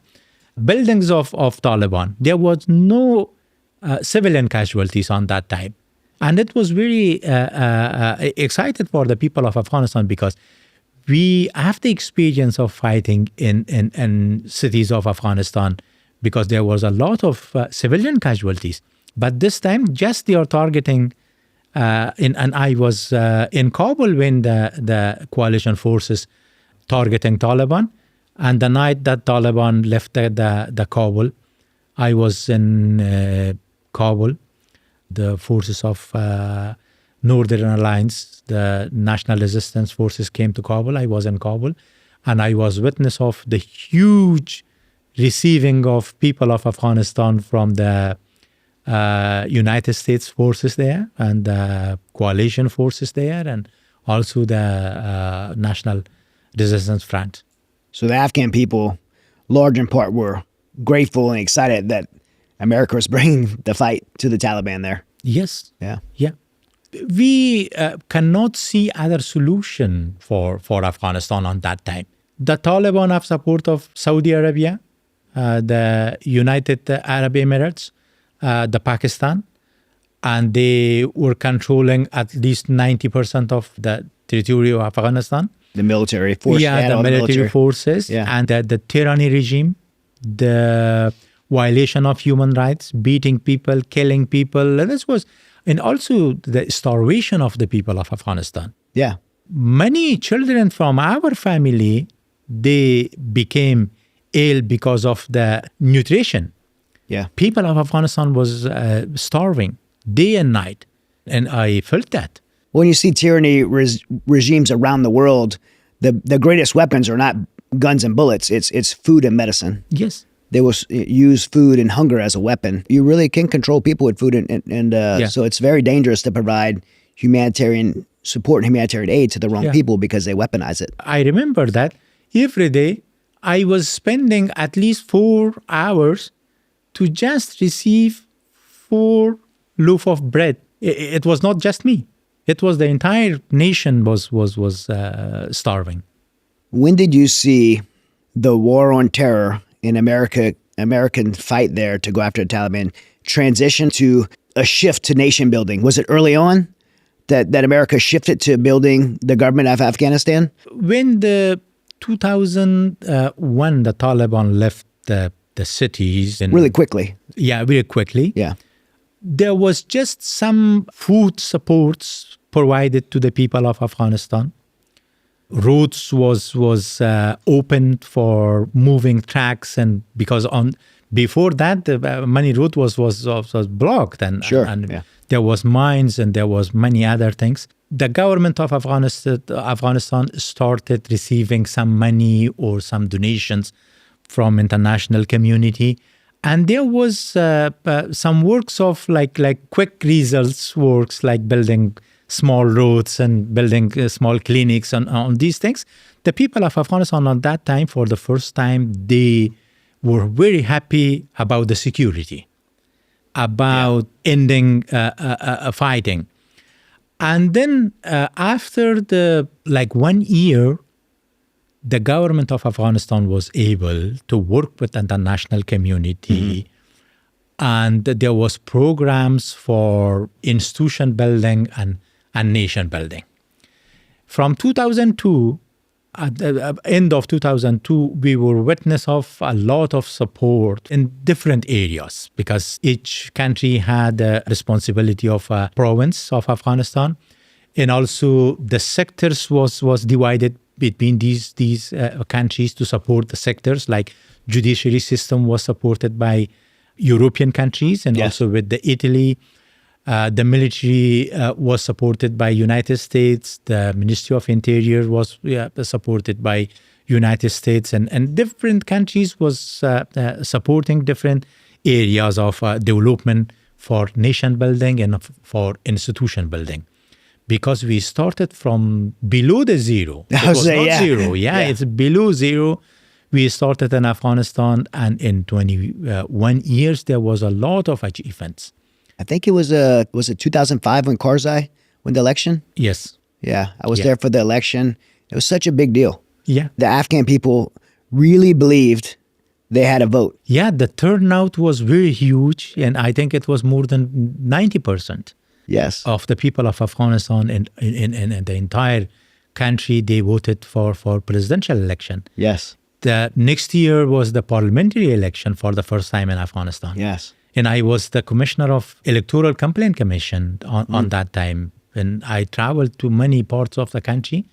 S2: buildings of Taliban. There was no civilian casualties on that time. And it was very excited for the people of Afghanistan because we have the experience of fighting in cities of Afghanistan because there was a lot of civilian casualties. But this time, just they are targeting and I was in Kabul when the coalition forces targeting Taliban. And the night that Taliban left the Kabul, I was in Kabul. The forces of Northern Alliance, the National Resistance Forces came to Kabul. I was in Kabul. And I was witness of the huge receiving of people of Afghanistan from the United States forces there and the coalition forces there and also the National Resistance Front.
S1: So the Afghan people, large in part, were grateful and excited that America was bringing the fight to the Taliban there.
S2: Yes.
S1: Yeah.
S2: Yeah. We cannot see other solution for Afghanistan on that time. The Taliban have support of Saudi Arabia, the United Arab Emirates, the Pakistan, and they were controlling at least 90% of the territory of Afghanistan.
S1: The military force.
S2: Yeah, the military forces.
S1: Yeah.
S2: And the tyranny regime, the violation of human rights, beating people, killing people. This was, and also the starvation of the people of Afghanistan.
S1: Yeah.
S2: Many children from our family, they became ill because of the nutrition.
S1: Yeah.
S2: People of Afghanistan was starving day and night. And I felt that.
S1: When you see tyranny regimes around the world, the greatest weapons are not guns and bullets. It's food and medicine.
S2: Yes.
S1: They will use food and hunger as a weapon. You really can control people with food. And so it's very dangerous to provide humanitarian support and humanitarian aid to the wrong people because they weaponize it.
S2: I remember that every day I was spending at least 4 hours to just receive 4 loaf of bread. It was not just me. It was the entire nation was starving.
S1: When did you see the war on terror in American fight there to go after the Taliban transition to a shift to nation building? Was it early on that America shifted to building the government of Afghanistan?
S2: When the 2001, the Taliban left the cities. And
S1: really quickly.
S2: Yeah, very quickly.
S1: Yeah.
S2: There was just some food supports provided to the people of Afghanistan. Roads was opened for moving tracks, and because before that many road was blocked, and there was mines and there was many other things. The government of Afghanistan started receiving some money or some donations from international community. And there was some works of like quick results works, like building small roads and building small clinics and on these things. The people of Afghanistan at that time, for the first time, they were very happy about the security. about ending fighting. And then after 1 year, the government of Afghanistan was able to work with the international community, and there was programs for institution building and nation building. From 2002, at the end of 2002, we were witness of a lot of support in different areas because each country had a responsibility of a province of Afghanistan. And also the sectors was divided between these countries to support the sectors, like judiciary system was supported by European countries and also with the Italy. The military was supported by United States. The Ministry of Interior was supported by United States, and different countries was supporting different areas of development for nation building and for institution building. Because we started from below the zero. It was not zero. It's below zero. We started in Afghanistan, and in 21 years, there was a lot of achievements.
S1: I think it was it 2005 when Karzai won the election?
S2: Yes.
S1: Yeah, I was there for the election. It was such a big deal.
S2: Yeah.
S1: The Afghan people really believed they had a vote.
S2: Yeah, the turnout was very huge, and I think it was more than 90%.
S1: Yes.
S2: Of the people of Afghanistan and in the entire country, they voted for presidential election.
S1: Yes.
S2: The next year was the parliamentary election for the first time in Afghanistan.
S1: Yes.
S2: And I was the commissioner of Electoral Complaint Commission on that time. And I traveled to many parts of the country,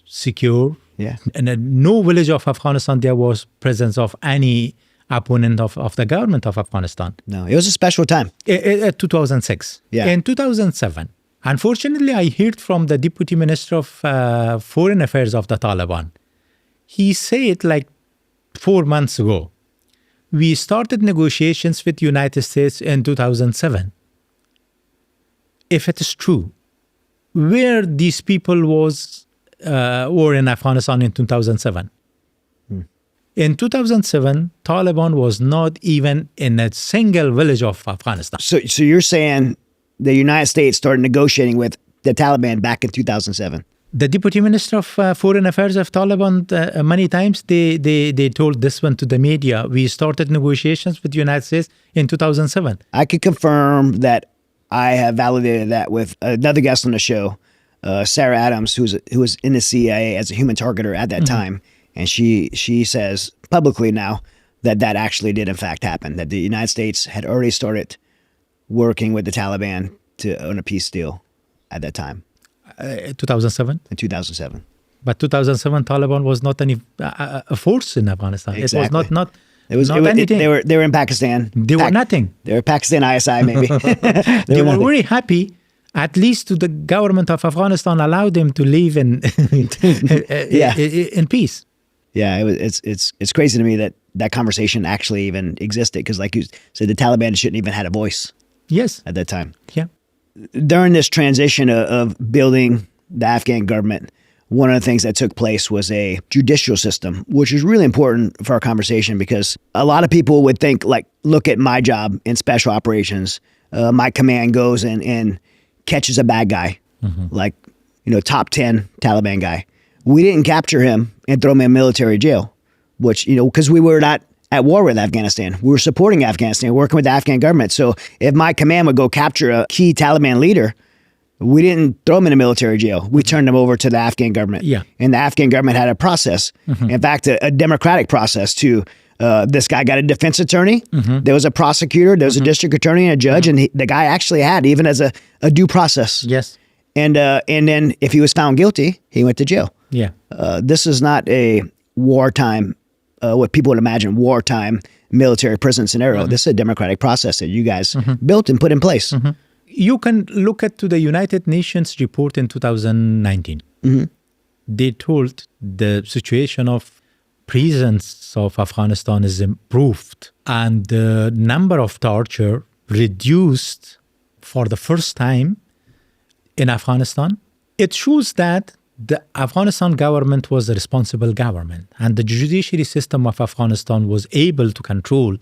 S2: secure.
S1: Yeah.
S2: And in no village of Afghanistan, there was presence of any opponent of the government of Afghanistan.
S1: No, it was a special time.
S2: 2006.
S1: Yeah.
S2: In 2007, unfortunately, I heard from the Deputy Minister of Foreign Affairs of the Taliban. He said 4 months ago, we started negotiations with the United States in 2007. If it is true, where these people were in Afghanistan in 2007? In 2007, Taliban was not even in a single village of Afghanistan.
S1: So you're saying the United States started negotiating with the Taliban back in 2007?
S2: The Deputy Minister of Foreign Affairs of Taliban, many times, they told this one to the media. We started negotiations with the United States in 2007.
S1: I could confirm that I have validated that with another guest on the show, Sarah Adams, who was in the CIA as a human targeter at that time. And she says publicly now that actually did in fact happen, that the United States had already started working with the Taliban on a peace deal at that time.
S2: 2007?
S1: In 2007.
S2: But 2007, Taliban was not any a force in Afghanistan.
S1: Exactly.
S2: It was not
S1: anything. They were in Pakistan.
S2: They were nothing.
S1: They were Pakistan ISI maybe.
S2: They were very happy. At least to the government of Afghanistan allowed them to live in peace.
S1: Yeah, it's crazy to me that conversation actually even existed because, like you said, the Taliban shouldn't even had a voice.
S2: Yes.
S1: At that time.
S2: Yeah.
S1: During this transition of building the Afghan government, one of the things that took place was a judicial system, which is really important for our conversation because a lot of people would think, look at my job in special operations. My command goes and catches a bad guy, top 10 Taliban guy. We didn't capture him and throw him in military jail, which, because we were not at war with Afghanistan. We were supporting Afghanistan, working with the Afghan government. So if my command would go capture a key Taliban leader, we didn't throw him in a military jail. We turned him over to the Afghan government.
S2: Yeah.
S1: And the Afghan government had a process. In fact, a democratic process too. This guy got a defense attorney. There was a prosecutor. There was a district attorney and a judge. And the guy actually had, even as a due process.
S2: Yes.
S1: And then if he was found guilty, he went to jail.
S2: Yeah.
S1: This is not a wartime, what people would imagine, wartime military prison scenario. This is a democratic process that you guys built and put in place.
S2: You can look at the United Nations report in 2019. They told the situation of prisons of Afghanistan is improved and the number of torture reduced for the first time in Afghanistan. It shows that the Afghanistan government was a responsible government and the judiciary system of Afghanistan was able to control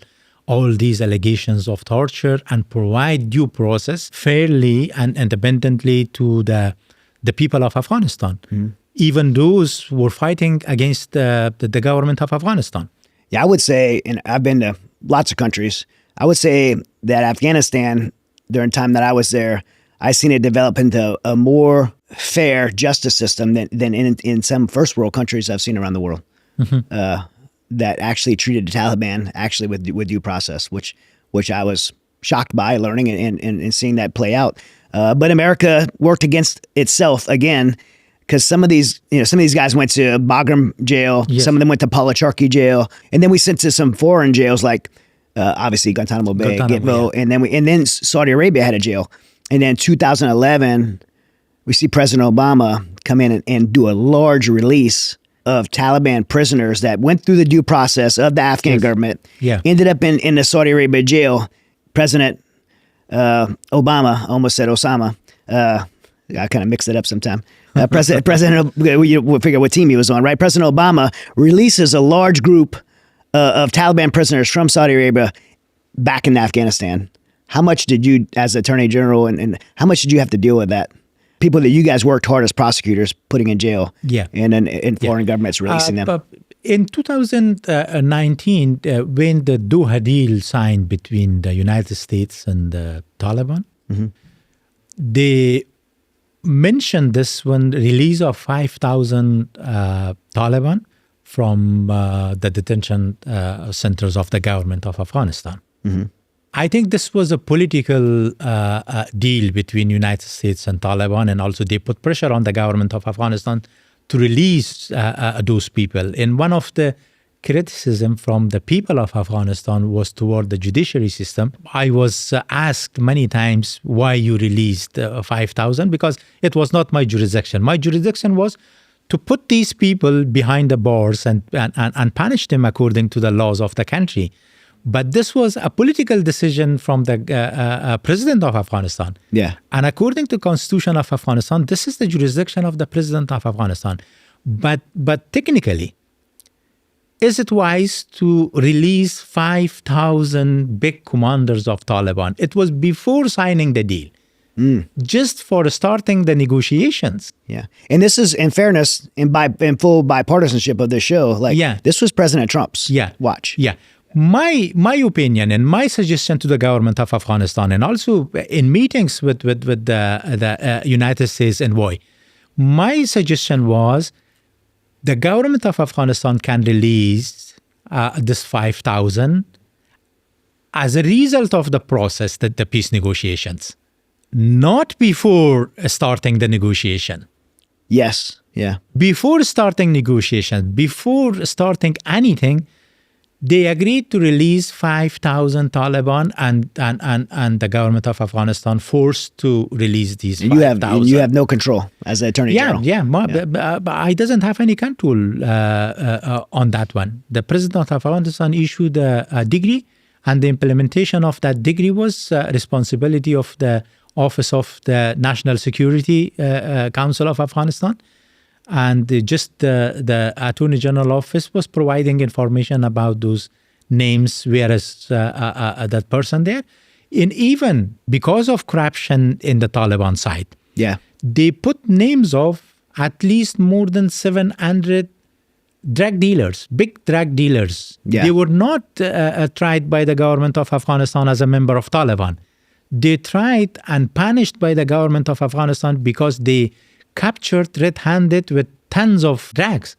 S2: all these allegations of torture and provide due process fairly and independently to the people of Afghanistan, even those who were fighting against the government of Afghanistan.
S1: Yeah, I would say, and I've been to lots of countries, I would say that Afghanistan, during the time that I was there, I seen it develop into a more fair justice system than in some first world countries I've seen around the world. That actually treated the Taliban actually with due process, which I was shocked by learning and seeing that play out. But America worked against itself again, because some of these guys went to Bagram jail,
S2: Yes.
S1: some of them went to Palacharki jail, and then we sent to some foreign jails like obviously Guantanamo Bay, Gitmo, and then Saudi Arabia had a jail. And then 2011, we see President Obama come in and do a large release of Taliban prisoners that went through the due process of the Afghan government, ended up in the Saudi Arabia jail. President Obama, almost said Osama. I kind of mix it up sometime. President, we'll figure out what team he was on, right? President Obama releases a large group of Taliban prisoners from Saudi Arabia back in Afghanistan. How much did you, as Attorney General, and how much did you have to deal with that? People that you guys worked hard as prosecutors putting in jail, and then foreign governments releasing them.
S2: In 2019, when the Doha deal signed between the United States and the Taliban, they mentioned this one release of 5,000 Taliban from the detention centers of the government of Afghanistan. I think this was a political deal between United States and Taliban, and also they put pressure on the government of Afghanistan to release those people. And one of the criticism from the people of Afghanistan was toward the judiciary system. I was asked many times why you released 5,000, because it was not my jurisdiction. My jurisdiction was to put these people behind the bars and punish them according to the laws of the country. But this was a political decision from the president of Afghanistan. And according to the Constitution of Afghanistan, this is the jurisdiction of the president of Afghanistan. But technically, is it wise to release 5,000 big commanders of Taliban? It was before signing the deal, just for starting the negotiations.
S1: And this is, in fairness, in full bipartisanship of the show, this was President Trump's watch.
S2: My opinion and my suggestion to the government of Afghanistan, and also in meetings with the United States envoy, my suggestion was the government of Afghanistan can release this 5,000 as a result of the process, the peace negotiations, not before starting the negotiation. Before starting negotiations, before starting anything, they agreed to release 5,000 Taliban, and the government of Afghanistan forced to release these 5,000.
S1: You have no control as the Attorney General.
S2: But I doesn't have any control on that one. The president of Afghanistan issued a decree, and the implementation of that decree was responsibility of the Office of the National Security Council of Afghanistan. And just the Attorney General office was providing information about those names, whereas that person there. And even because of corruption in the Taliban side, they put names of at least more than 700 drug dealers, big drug dealers. They were not tried by the government of Afghanistan as a member of Taliban. They tried and punished by the government of Afghanistan because they captured red-handed with tons of drugs.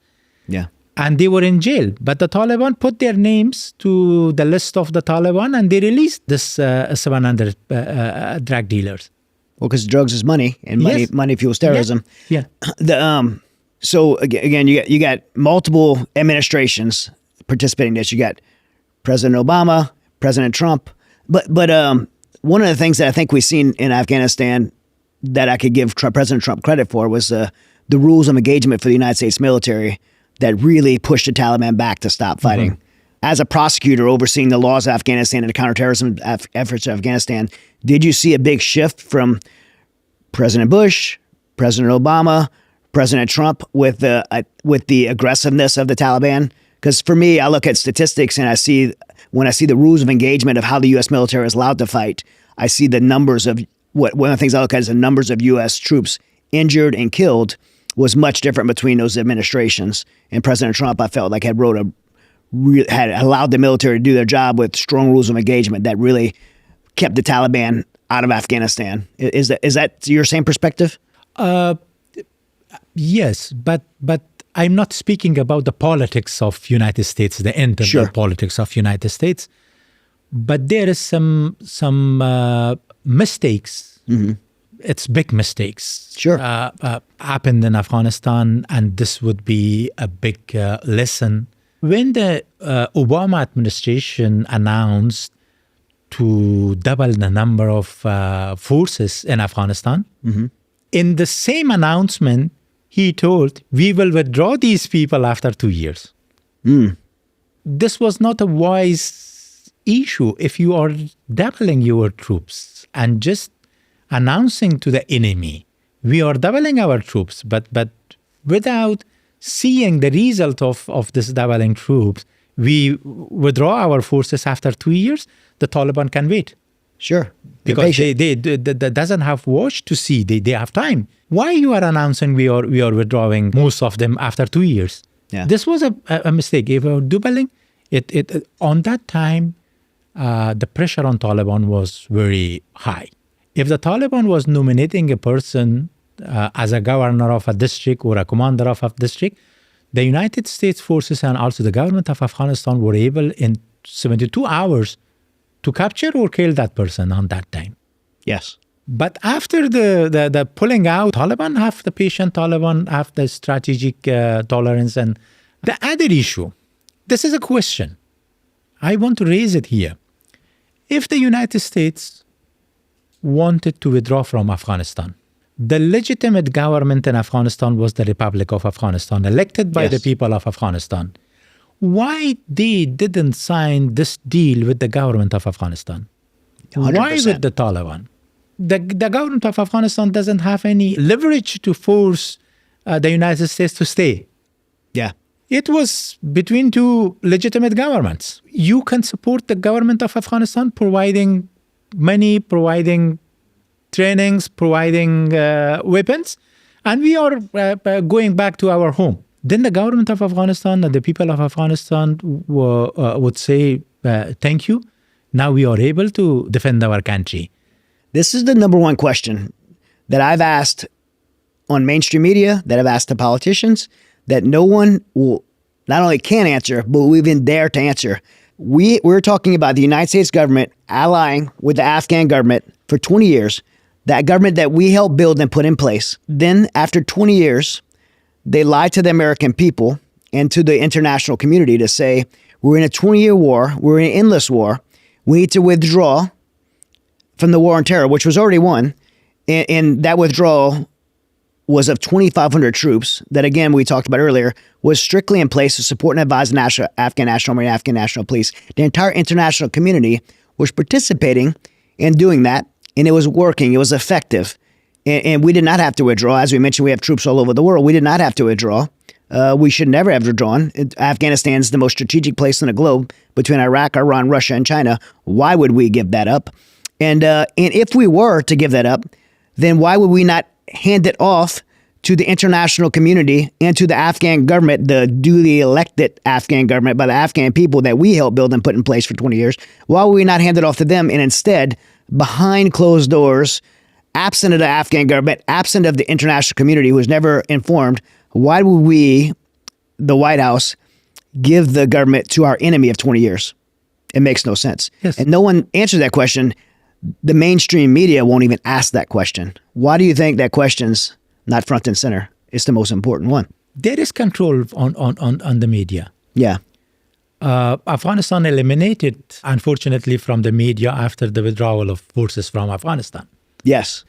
S2: And they were in jail. But the Taliban put their names to the list of the Taliban, and they released this 700 drug dealers.
S1: Well, because drugs is money, and money fuels terrorism. So again, you got multiple administrations participating in this. You got President Obama, President Trump. But one of the things that I think we've seen in Afghanistan that I could give President Trump credit for was the rules of engagement for the United States military that really pushed the Taliban back to stop fighting. As a prosecutor overseeing the laws of Afghanistan and the counterterrorism efforts of Afghanistan, did you see a big shift from President Bush, President Obama, President Trump with the aggressiveness of the Taliban Because for me, I look at statistics and when I see the rules of engagement of how the U.S. military is allowed to fight, I see the numbers of one of the things I look at is the numbers of U.S. troops injured and killed was much different between those administrations. And President Trump, I felt like had allowed the military to do their job with strong rules of engagement that really kept the Taliban out of Afghanistan. Is that your same perspective?
S2: Yes, but I'm not speaking about the politics of United States, the internal politics of United States, but there is some mistakes. Mm-hmm. It's big mistakes. Happened in Afghanistan, and this would be a big lesson. When the Obama administration announced to double the number of forces in Afghanistan, mm-hmm. in the same announcement, he told, we will withdraw these people after 2 years. Mm. This was not a wise issue. If you are doubling your troops and just announcing to the enemy, we are doubling our troops, but without seeing the result of this doubling troops, we withdraw our forces after 2 years, the Taliban can wait.
S1: Sure.
S2: Because they doesn't have watch to see. They have time. Why you are announcing we are withdrawing most of them after 2 years?
S1: Yeah.
S2: This was a mistake. If we were doubling, it on that time, the pressure on Taliban was very high. If the Taliban was nominating a person as a governor of a district or a commander of a district, the United States forces and also the government of Afghanistan were able in 72 hours to capture or kill that person on that time.
S1: Yes.
S2: But after the pulling out, Taliban have the patient, Taliban have the strategic tolerance. And the other issue, this is a question. I want to raise it here. If the United States wanted to withdraw from Afghanistan, the legitimate government in Afghanistan was the Republic of Afghanistan, elected by the people of Afghanistan. Why they didn't sign this deal with the government of Afghanistan?
S1: 100%.
S2: Why with the Taliban? The government of Afghanistan doesn't have any leverage to force the United States to stay.
S1: Yeah.
S2: It was between two legitimate governments. You can support the government of Afghanistan providing money, providing trainings, providing weapons, and we are going back to our home. Then the government of Afghanistan and the people of Afghanistan would say, thank you. Now we are able to defend our country.
S1: This is the number one question that I've asked on mainstream media, that I've asked the politicians, that no one will not only can answer, but will even dare to answer. We're talking about the United States government allying with the Afghan government for 20 years, that government that we helped build and put in place. Then after 20 years, they lied to the American people and to the international community to say, we're in a 20-year war, we're in an endless war, we need to withdraw from the war on terror, which was already won. And that withdrawal was of 2,500 troops that, again, we talked about earlier, was strictly in place to support and advise the Afghan National Army and Afghan National Police. The entire international community was participating in doing that, and it was working. It was effective. And we did not have to withdraw. As we mentioned, we have troops all over the world. We did not have to withdraw. We should never have withdrawn. Afghanistan is the most strategic place in the globe between Iraq, Iran, Russia, and China. Why would we give that up? And if we were to give that up, then why would we not hand it off to the international community and to the Afghan government, the duly elected Afghan government by the Afghan people that we helped build and put in place for 20 years? Why would we not hand it off to them and instead, behind closed doors, absent of the Afghan government, absent of the international community who was never informed, why would we, the White House, give the government to our enemy of 20 years? It makes no sense.
S2: Yes.
S1: And no one answers that question. The mainstream media won't even ask that question. Why do you think that question's not front and center? It's the most important one.
S2: There is control on the media.
S1: Yeah.
S2: Afghanistan eliminated, unfortunately, from the media after the withdrawal of forces from Afghanistan.
S1: Yes.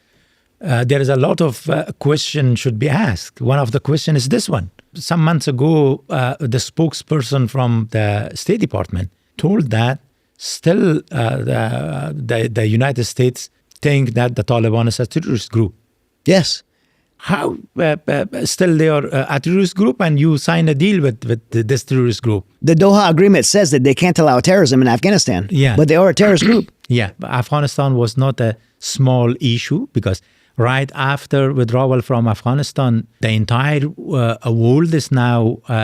S2: There is a lot of questions should be asked. One of the questions is this one. Some months ago, the spokesperson from the State Department told that still the United States think that the Taliban is a terrorist group.
S1: Yes.
S2: how still they are a terrorist group and you sign a deal with this terrorist group?
S1: The Doha Agreement says that they can't allow terrorism in Afghanistan.
S2: Yeah.
S1: But they are a terrorist group.
S2: Yeah, Afghanistan was not a small issue because right after withdrawal from Afghanistan, the entire world is now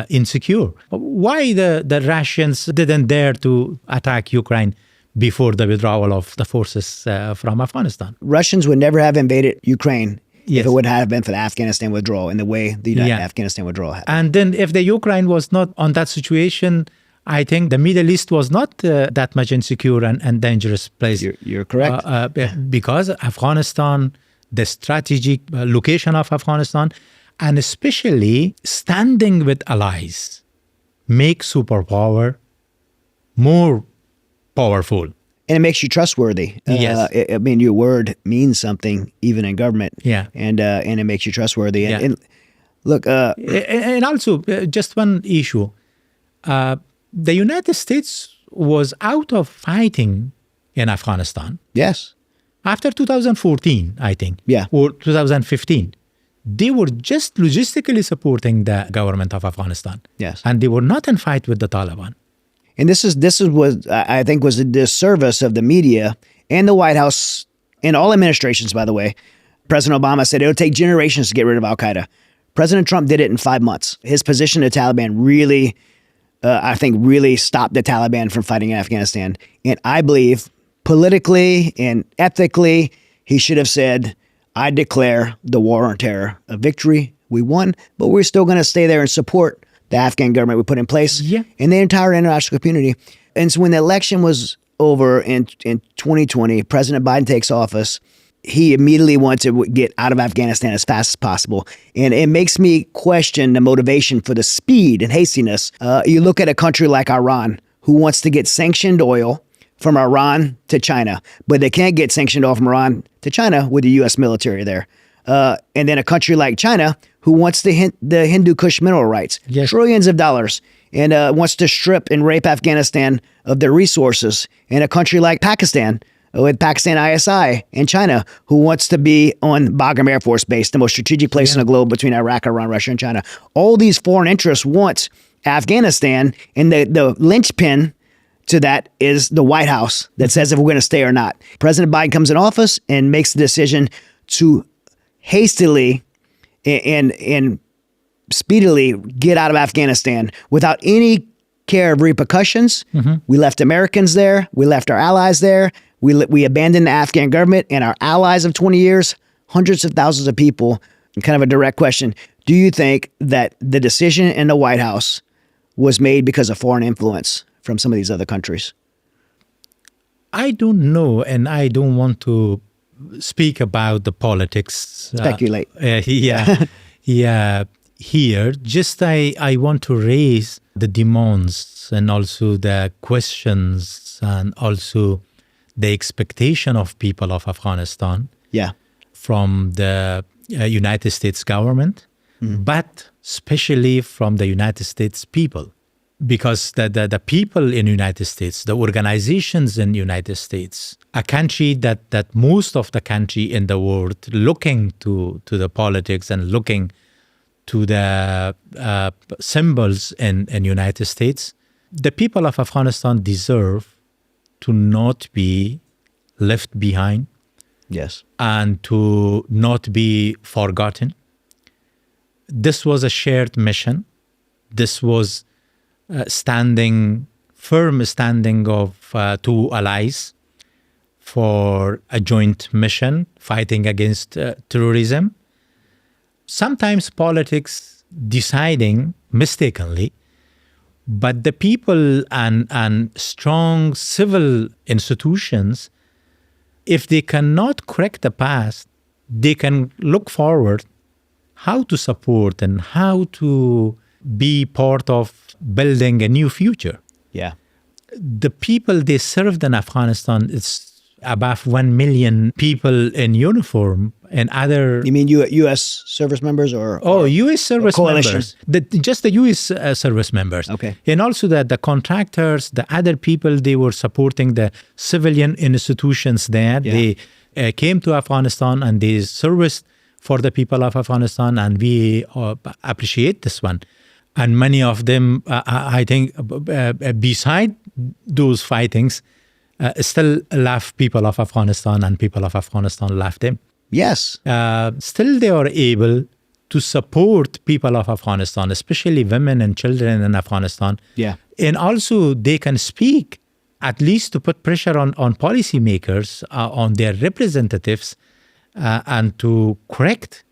S2: insecure. Why the Russians didn't dare to attack Ukraine before the withdrawal of the forces from Afghanistan?
S1: Russians would never have invaded Ukraine
S2: Yes.
S1: if it would have been for the Afghanistan withdrawal in the way the Afghanistan withdrawal happened.
S2: And then if the Ukraine was not on that situation, I think the Middle East was not that much insecure and dangerous place.
S1: You're correct.
S2: Because Afghanistan, the strategic location of Afghanistan, and especially standing with allies, make superpower more powerful.
S1: And it makes you trustworthy.
S2: Yes.
S1: I mean, your word means something, even in government.
S2: Yeah.
S1: And it makes you trustworthy.
S2: Yeah.
S1: And look,
S2: And also, just one issue. The United States was out of fighting in Afghanistan
S1: yes.
S2: after 2014, I think,
S1: Yeah.
S2: or 2015. They were just logistically supporting the government of Afghanistan.
S1: Yes.
S2: And they were not in fight with the Taliban.
S1: And this is what I think was a disservice of the media and the White House and all administrations, by the way. President Obama said it'll take generations to get rid of al-Qaeda. President Trump did it in 5 months. His position to Taliban really, I think, really stopped the Taliban from fighting in Afghanistan. And I believe politically and ethically, he should have said, I declare the war on terror a victory. We won, but we're still going to stay there and support the Afghan government we put in place and the entire international community. And so when the election was over in 2020, President Biden takes office, he immediately wanted to get out of Afghanistan as fast as possible. And it makes me question the motivation for the speed and hastiness. You look at a country like Iran, who wants to get sanctioned oil from Iran to China, but they can't get sanctioned oil from Iran to China with the U.S. military there. And then a country like China, who wants the Hindu Kush mineral rights, trillions of dollars, and wants to strip and rape Afghanistan of their resources. And a country like Pakistan, with Pakistan ISI, and China, who wants to be on Bagram Air Force Base, the most strategic place in the globe between Iraq, Iran, Russia, and China. All these foreign interests want Afghanistan, and the linchpin to that is the White House that says if we're going to stay or not. President Biden comes in office and makes the decision to hastily and speedily get out of Afghanistan without any care of repercussions. Mm-hmm. We left Americans there. We left our allies there. We abandoned the Afghan government and our allies of 20 years, hundreds of thousands of people. And kind of a direct question. Do you think that the decision in the White House was made because of foreign influence from some of these other countries?
S2: I don't know, and I don't want to speak about the politics.
S1: Speculate.
S2: Here, just I want to raise the demands and also the questions and also the expectation of people of Afghanistan from the United States government, but especially from the United States people. Because the people in the United States, the organizations in the United States, a country that most of the country in the world looking to the politics and looking to the symbols in the United States, the people of Afghanistan deserve to not be left behind.
S1: Yes.
S2: And to not be forgotten. This was a shared mission. This was firm standing of two allies for a joint mission fighting against terrorism. Sometimes politics deciding mistakenly, but the people and strong civil institutions, if they cannot correct the past, they can look forward how to support and how to be part of building a new future.
S1: Yeah.
S2: The people they served in Afghanistan, it's above 1 million people in uniform and other...
S1: You mean U.S. service members or
S2: U.S. service members. Just the U.S. service members.
S1: Okay.
S2: And also the contractors, the other people, they were supporting the civilian institutions there. Yeah. They came to Afghanistan and they serviced for the people of Afghanistan, and we appreciate this one. And many of them, I think, beside those fightings, still love people of Afghanistan, and people of Afghanistan love them.
S1: Yes.
S2: Still, they are able to support people of Afghanistan, especially women and children in Afghanistan.
S1: Yeah.
S2: And also, they can speak, at least to put pressure on policymakers, on their representatives, and to correct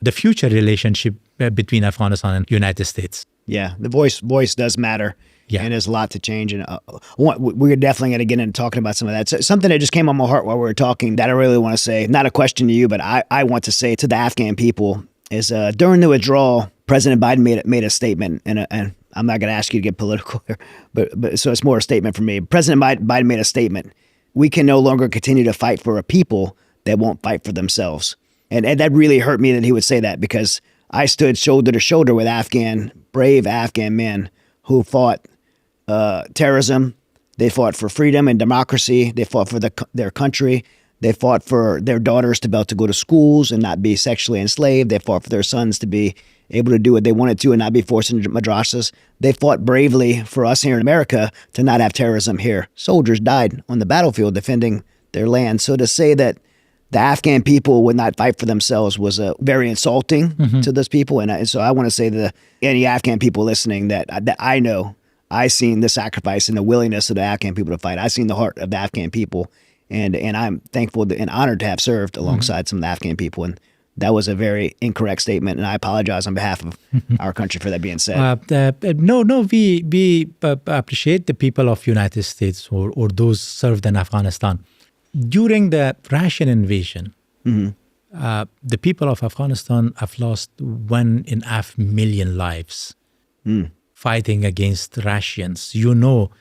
S2: the future relationship between Afghanistan and United States.
S1: Yeah, the voice does matter.
S2: Yeah.
S1: And there's a lot to change. And we're definitely going to get into talking about some of that. So something that just came on my heart while we were talking that I really want to say, not a question to you, but I want to say to the Afghan people is during the withdrawal, President Biden made a statement, and I'm not going to ask you to get political here, but so it's more a statement for me. President Biden made a statement. We can no longer continue to fight for a people that won't fight for themselves. And that really hurt me that he would say that, because I stood shoulder to shoulder with brave Afghan men who fought terrorism. They fought for freedom and democracy. They fought for their country. They fought for their daughters to be able to go to schools and not be sexually enslaved. They fought for their sons to be able to do what they wanted to and not be forced into madrassas. They fought bravely for us here in America to not have terrorism here. Soldiers died on the battlefield defending their land. So to say that the Afghan people would not fight for themselves was very insulting to those people. And so I want to say to any Afghan people listening that I know, I've seen the sacrifice and the willingness of the Afghan people to fight. I've seen the heart of the Afghan people. And I'm thankful and honored to have served alongside some of the Afghan people. And that was a very incorrect statement. And I apologize on behalf of our country for that being said.
S2: We appreciate the people of United States or those served in Afghanistan. During the Russian invasion, the people of Afghanistan have lost 1.5 million lives fighting against Russians. You know,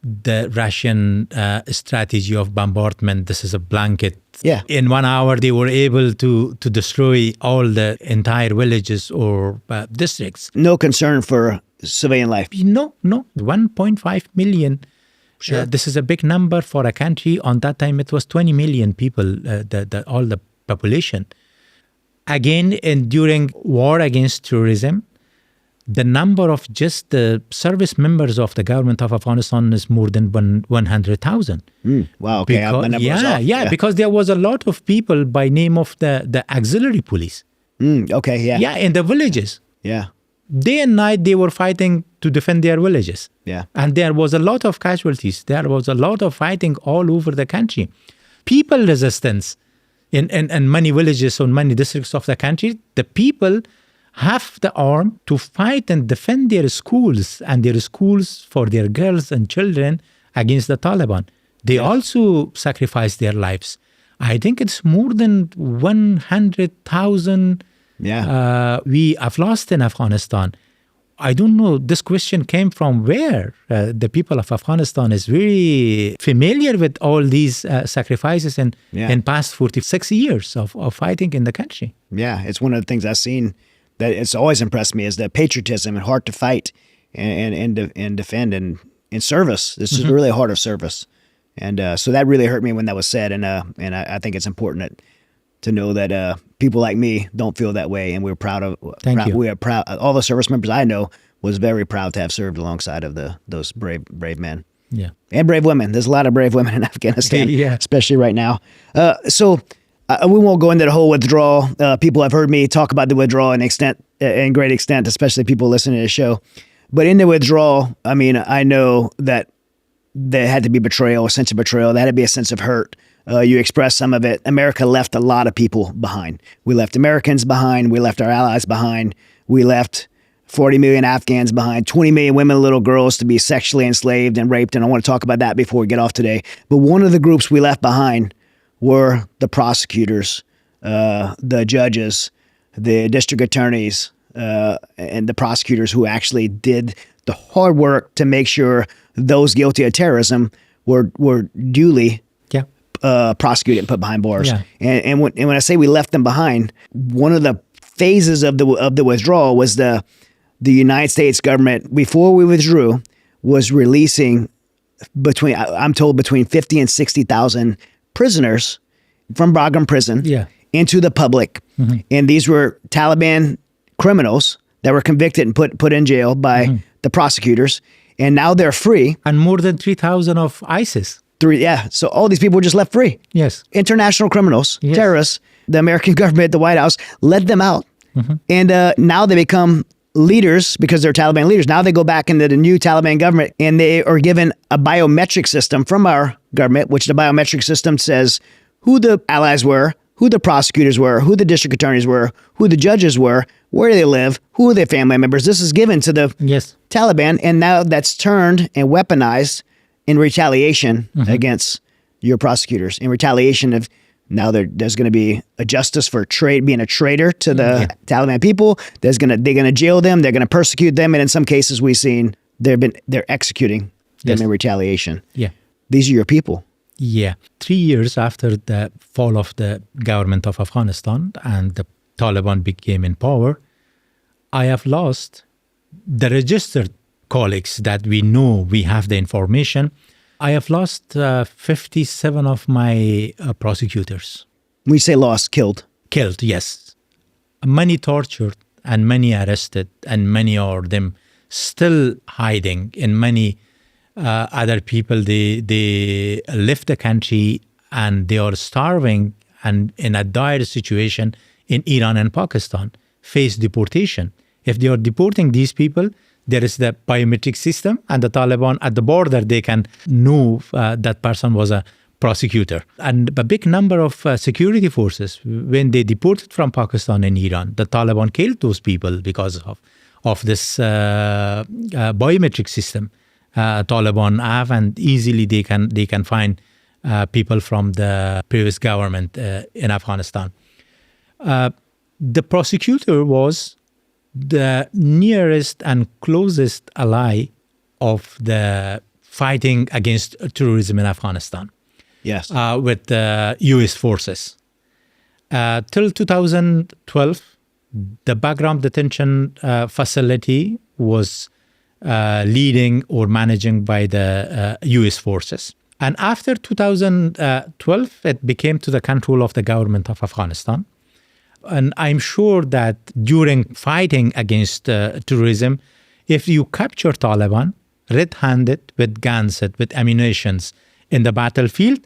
S2: the Russian strategy of bombardment, this is a blanket.
S1: Yeah.
S2: In 1 hour, they were able to destroy all the entire villages or districts.
S1: No concern for civilian life.
S2: No. 1.5 million.
S1: Sure.
S2: This is a big number for a country. On that time, it was 20 million people, all the population. Again, and during war against terrorism, the number of just the service members of the government of Afghanistan is more than 100,000.
S1: Wow, okay.
S2: Because there was a lot of people by name of the auxiliary police.
S1: Okay, yeah.
S2: Yeah, in the villages.
S1: Yeah.
S2: Day and night, they were fighting to defend their villages.
S1: Yeah.
S2: And there was a lot of casualties. There was a lot of fighting all over the country. People resistance in many villages or many districts of the country. The people have the arm to fight and defend their schools and their schools for their girls and children against the Taliban. They also sacrificed their lives. I think it's more than 100,000 we have lost in Afghanistan. I don't know, this question came from where? The people of Afghanistan is very familiar with all these sacrifices in past 46 years of fighting in the country.
S1: Yeah, it's one of the things I've seen that it's always impressed me is the patriotism and heart to fight and defend and in service. This is really a heart of service. And so that really hurt me when that was said. And I think it's important to know that people like me don't feel that way. And we're proud of, we are proud. All the service members I know was very proud to have served alongside of those brave men.
S2: Yeah.
S1: And brave women. There's a lot of brave women in Afghanistan, especially right now. So we won't go into the whole withdrawal. People have heard me talk about the withdrawal in great extent, especially people listening to the show. But in the withdrawal, I mean, I know that there had to be betrayal, a sense of betrayal. There had to be a sense of hurt. You expressed some of it. America left a lot of people behind. We left Americans behind. We left our allies behind. We left 40 million Afghans behind, 20 million women and little girls to be sexually enslaved and raped. And I want to talk about that before we get off today. But one of the groups we left behind were the prosecutors, the judges, the district attorneys, and the prosecutors who actually did the hard work to make sure those guilty of terrorism were duly prosecuted and put behind bars.
S2: Yeah.
S1: And when I say we left them behind, one of the phases of the withdrawal was the United States government, before we withdrew, was releasing between 50 and 60,000 prisoners from Bagram prison.
S2: Yeah.
S1: into the public. And these were Taliban criminals that were convicted and put in jail by the prosecutors. And now they're free.
S2: And more than 3,000 of ISIS.
S1: So all these people were just left free.
S2: Yes.
S1: International criminals,
S2: Yes.
S1: terrorists. The American government, the White House, let them out. And now they become leaders because they're Taliban leaders. Now they go back into the new Taliban government and they are given a biometric system from our government, which the biometric system says who the allies were, who the prosecutors were, who the district attorneys were, who the judges were, where they live, who are their family members. This is given to the Taliban, and now that's turned and weaponized in retaliation against your prosecutors. In retaliation of now there's going to be a justice for being a traitor to the Taliban people. They're going to jail them. They're going to persecute them, and in some cases we've seen they're executing them in retaliation.
S2: Yeah,
S1: these are your people.
S2: Yeah, 3 years after the fall of the government of Afghanistan and the Taliban became in power, I have lost the registered colleagues that we know we have the information. I have lost 57 of my prosecutors.
S1: We say lost, killed.
S2: Killed, yes. Many tortured and many arrested, and many of them still hiding. In many other people, they left the country and they are starving and in a dire situation in Iran and Pakistan, face deportation. If they are deporting these people, there is the biometric system, and the Taliban at the border, they can know that person was a prosecutor. And a big number of security forces, when they deported from Pakistan and Iran, the Taliban killed those people because of this biometric system Taliban have, and easily they can find people from the previous government in Afghanistan. The prosecutor was the nearest and closest ally of the fighting against terrorism in Afghanistan.
S1: Yes.
S2: With the U.S. forces. Till 2012, the background detention facility was leading or managing by the U.S. forces. And after 2012, it became to the control of the government of Afghanistan. And I'm sure that during fighting against terrorism, if you capture Taliban red-handed with guns, with ammunition in the battlefield,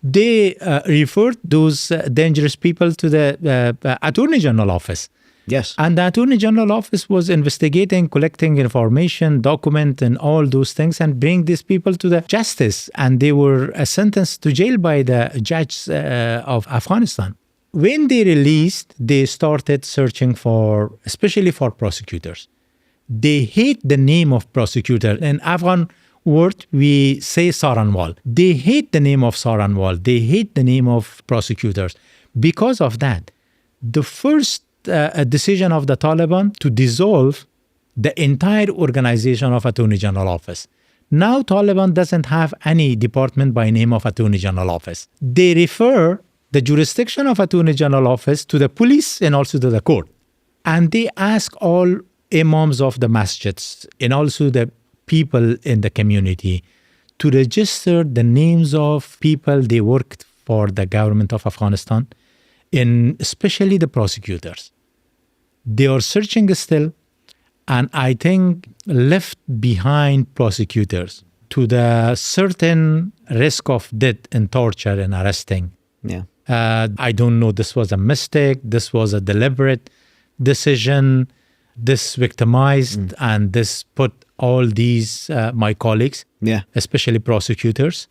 S2: they referred those dangerous people to the Attorney General office.
S1: Yes.
S2: And the Attorney General office was investigating, collecting information, document, and all those things, and bring these people to the justice. And they were sentenced to jail by the judge of Afghanistan. When they released, they started searching for, especially for prosecutors. They hate the name of prosecutor. In Afghan word, we say Saranwal. They hate the name of Saranwal. They hate the name of prosecutors. Because of that, the first decision of the Taliban to dissolve the entire organization of Attorney General Office. Now Taliban doesn't have any department by name of Attorney General Office. They refer the jurisdiction of Attorney General Office to the police and also to the court. And they ask all imams of the masjids and also the people in the community to register the names of people they worked for the government of Afghanistan, in especially the prosecutors. They are searching still, and I think left behind prosecutors to the certain risk of death and torture and arresting.
S1: Yeah.
S2: I don't know, this was a mistake, this was a deliberate decision, this victimized, and this put all these, my colleagues, especially prosecutors,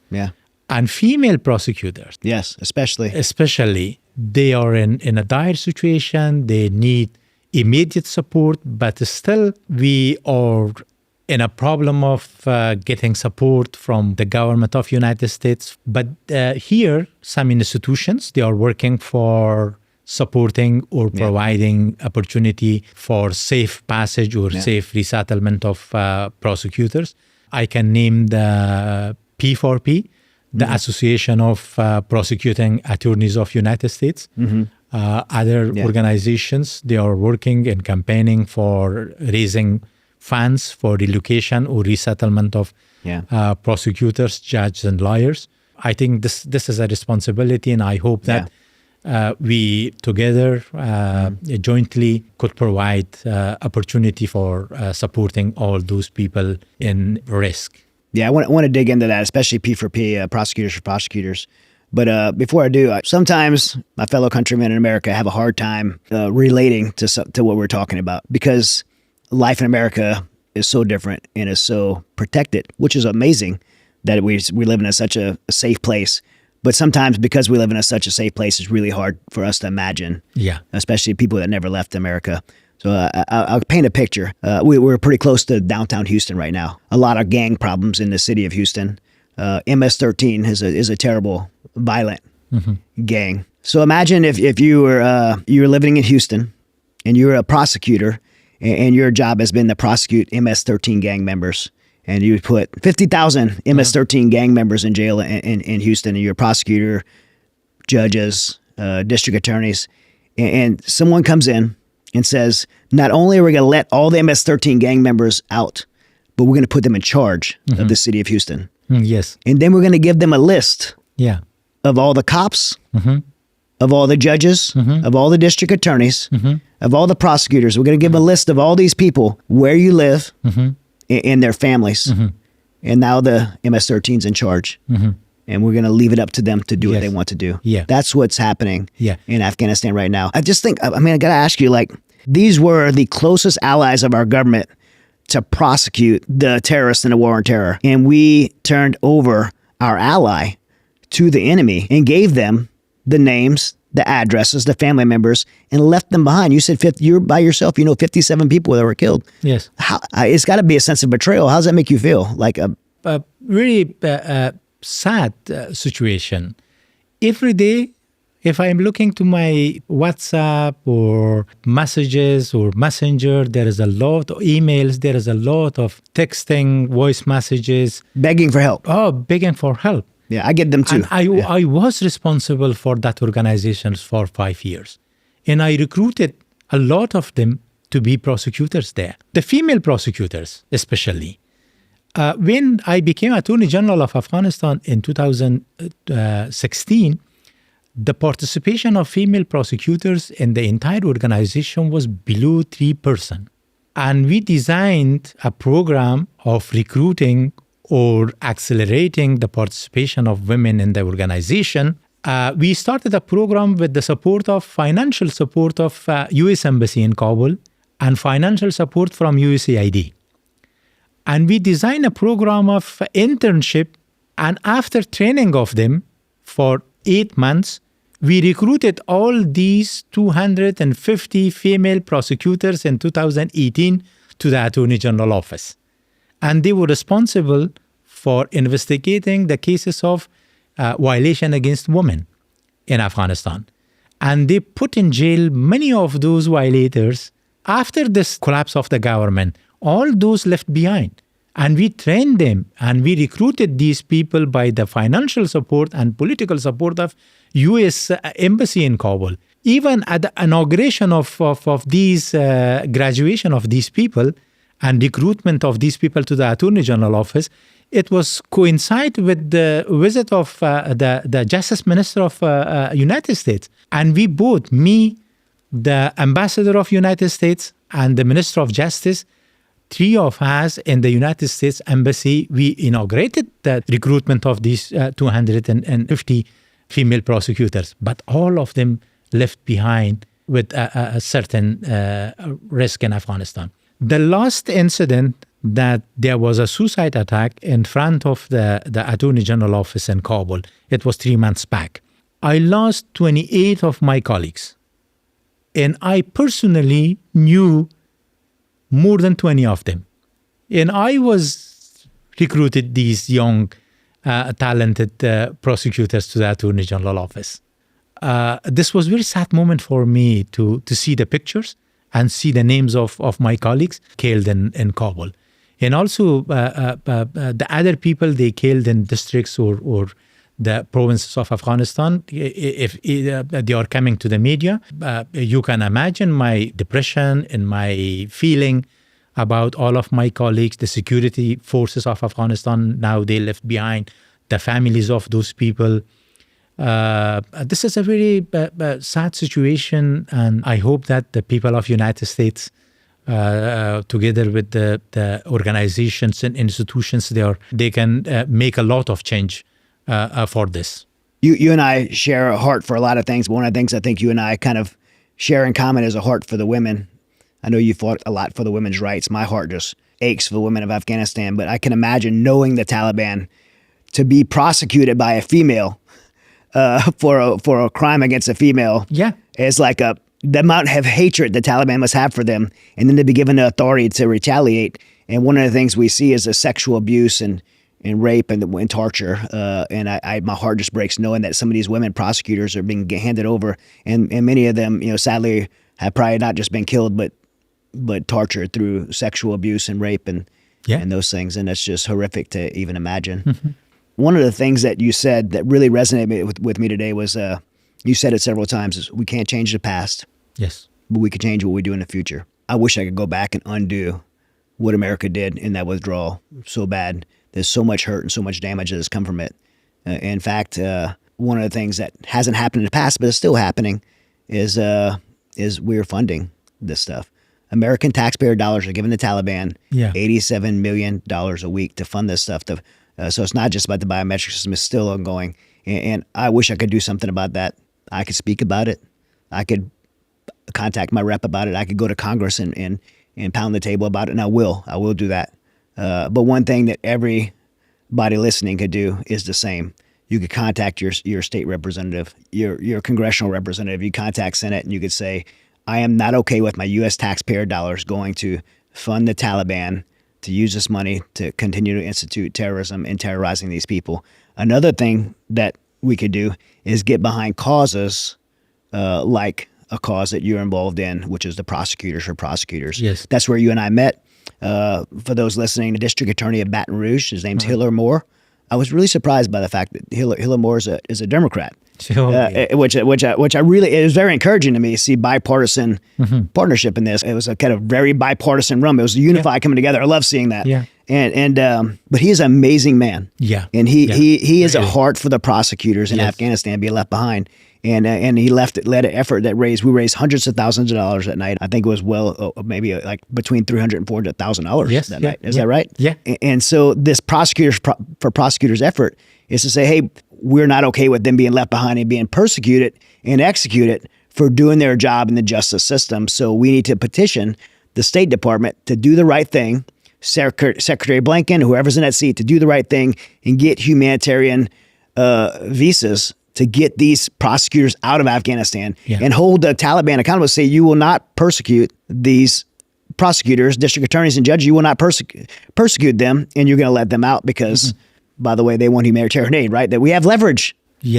S2: and female prosecutors.
S1: Yes, especially.
S2: They are in a dire situation, they need immediate support, but still we are in a problem of getting support from the government of United States. But here, some institutions, they are working for supporting or providing opportunity for safe passage or safe resettlement of prosecutors. I can name the P4P, the Association of Prosecuting Attorneys of United States. Other organizations, they are working and campaigning for raising funds for relocation or resettlement of prosecutors, judges, and lawyers. I think this is a responsibility, and I hope that we together jointly could provide opportunity for supporting all those people in risk.
S1: Yeah, I want to dig into that, especially P4P, Prosecutors for Prosecutors. But before I do, sometimes my fellow countrymen in America have a hard time relating to what we're talking about, because life in America is so different and is so protected, which is amazing that we live in such a safe place. But sometimes because we live in such a safe place, it's really hard for us to imagine, especially people that never left America. So I'll paint a picture. We're pretty close to downtown Houston right now. A lot of gang problems in the city of Houston. MS-13 is a terrible, violent gang. So imagine if you were living in Houston and you're a prosecutor and your job has been to prosecute MS-13 gang members. And you would put 50,000 MS-13 gang members in jail in Houston, and you're a prosecutor, judges, district attorneys, and someone comes in and says, not only are we going to let all the MS-13 gang members out, but we're going to put them in charge of the city of Houston.
S2: Yes.
S1: And then we're going to give them a list of all the cops, of all the judges, of all the district attorneys, of all the prosecutors. We're going to give them a list of all these people, where you live, and their families. And now the MS-13's in charge. And we're going to leave it up to them to do what they want to do. That's what's happening in Afghanistan right now. I just think, I got to ask you, these were the closest allies of our government to prosecute the terrorists in the war on terror. And we turned over our ally to the enemy and gave them the names, the addresses, the family members, and left them behind. You said you're by yourself. 57 people that were killed.
S2: Yes.
S1: It's got to be a sense of betrayal. How does that make you feel? Like a
S2: really sad situation. Every day, if I'm looking to my WhatsApp or messages or Messenger, there is a lot of emails. There is a lot of texting, voice messages.
S1: Begging for help.
S2: Oh, begging for help.
S1: Yeah, I get them too.
S2: And I was responsible for that organization for 5 years. And I recruited a lot of them to be prosecutors there. The female prosecutors, especially. When I became Attorney General of Afghanistan in 2016, the participation of female prosecutors in the entire organization was below 3%. And we designed a program of recruiting or accelerating the participation of women in the organization. We started a program with the financial support of U.S. Embassy in Kabul and financial support from USAID. And we designed a program of internship, and after training of them for 8 months, we recruited all these 250 female prosecutors in 2018 to the Attorney General office. And they were responsible for investigating the cases of violation against women in Afghanistan. And they put in jail many of those violators after this collapse of the government, all those left behind. And we trained them and we recruited these people by the financial support and political support of U.S. Embassy in Kabul. Even at the inauguration of these, graduation of these people, and recruitment of these people to the Attorney General office, it was coincide with the visit of the Justice Minister of United States. And we both, me, the Ambassador of United States, and the Minister of Justice, 3 of us in the United States Embassy, we inaugurated the recruitment of these 250 female prosecutors. But all of them left behind with a certain risk in Afghanistan. The last incident that there was a suicide attack in front of the Attorney General office in Kabul, it was 3 months back. I lost 28 of my colleagues. And I personally knew more than 20 of them. And I was recruited these young, talented prosecutors to the Attorney General office. This was a very sad moment for me to see the pictures and see the names of my colleagues killed in Kabul. And also the other people they killed in districts or the provinces of Afghanistan, if they are coming to the media, you can imagine my depression and my feeling about all of my colleagues, the security forces of Afghanistan, now they left behind, the families of those people. This is a very sad situation, and I hope that the people of United States, together with the organizations and institutions there, they can make a lot of change for this.
S1: You and I share a heart for a lot of things. But one of the things I think you and I kind of share in common is a heart for the women. I know you fought a lot for the women's rights. My heart just aches for the women of Afghanistan. But I can imagine knowing the Taliban to be prosecuted by a female for a crime against a female.
S2: Yeah,
S1: is like the amount of hatred the Taliban must have for them, and then to be given the authority to retaliate. And one of the things we see is the sexual abuse and rape and torture. And my heart just breaks knowing that some of these women prosecutors are being handed over, and many of them, sadly, have probably not just been killed, but tortured through sexual abuse and rape and those things. And that's just horrific to even imagine. Mm-hmm. One of the things that you said that really resonated with me today was, you said it several times, is we can't change the past.
S2: Yes.
S1: But we can change what we do in the future. I wish I could go back and undo what America did in that withdrawal so bad. There's so much hurt and so much damage that has come from it. In fact, one of the things that hasn't happened in the past, but is still happening, is we're funding this stuff. American taxpayer dollars are giving the Taliban $87 million a week to fund this stuff. So it's not just about the biometric system; it's still ongoing. And I wish I could do something about that. I could speak about it. I could contact my rep about it. I could go to Congress and pound the table about it, and I will. I will do that. But one thing that everybody listening could do is the same. You could contact your state representative, your congressional representative. You contact Senate, and you could say, I am not okay with my U.S. taxpayer dollars going to fund the Taliban to use this money to continue to institute terrorism and terrorizing these people. Another thing that we could do is get behind causes like a cause that you're involved in, which is the prosecutors for prosecutors.
S2: Yes.
S1: That's where you and I met. For those listening, the district attorney of Baton Rouge, his name's Hiller Moore. I was really surprised by the fact that Hiller Moore is a Democrat, which I really, it was very encouraging to me to see bipartisan partnership in this. It was a kind of very bipartisan room. It was unified coming together. I love seeing that. Yeah. But he is an amazing man.
S2: Yeah.
S1: And he has a heart for the prosecutors in Afghanistan being left behind. And he led an effort that we raised hundreds of thousands of dollars that night. I think it was maybe like between $300,000 and $400,000 that night. Is that right?
S2: Yeah.
S1: And so this prosecutors for prosecutors effort is to say, hey, we're not okay with them being left behind and being persecuted and executed for doing their job in the justice system. So we need to petition the State Department to do the right thing, Secretary Blinken, whoever's in that seat, to do the right thing and get humanitarian visas to get these prosecutors out of Afghanistan and hold the Taliban accountable. Say, you will not persecute these prosecutors, district attorneys and judges. You will not persecute them, and you're going to let them out because, by the way, they want humanitarian aid, right? That we have leverage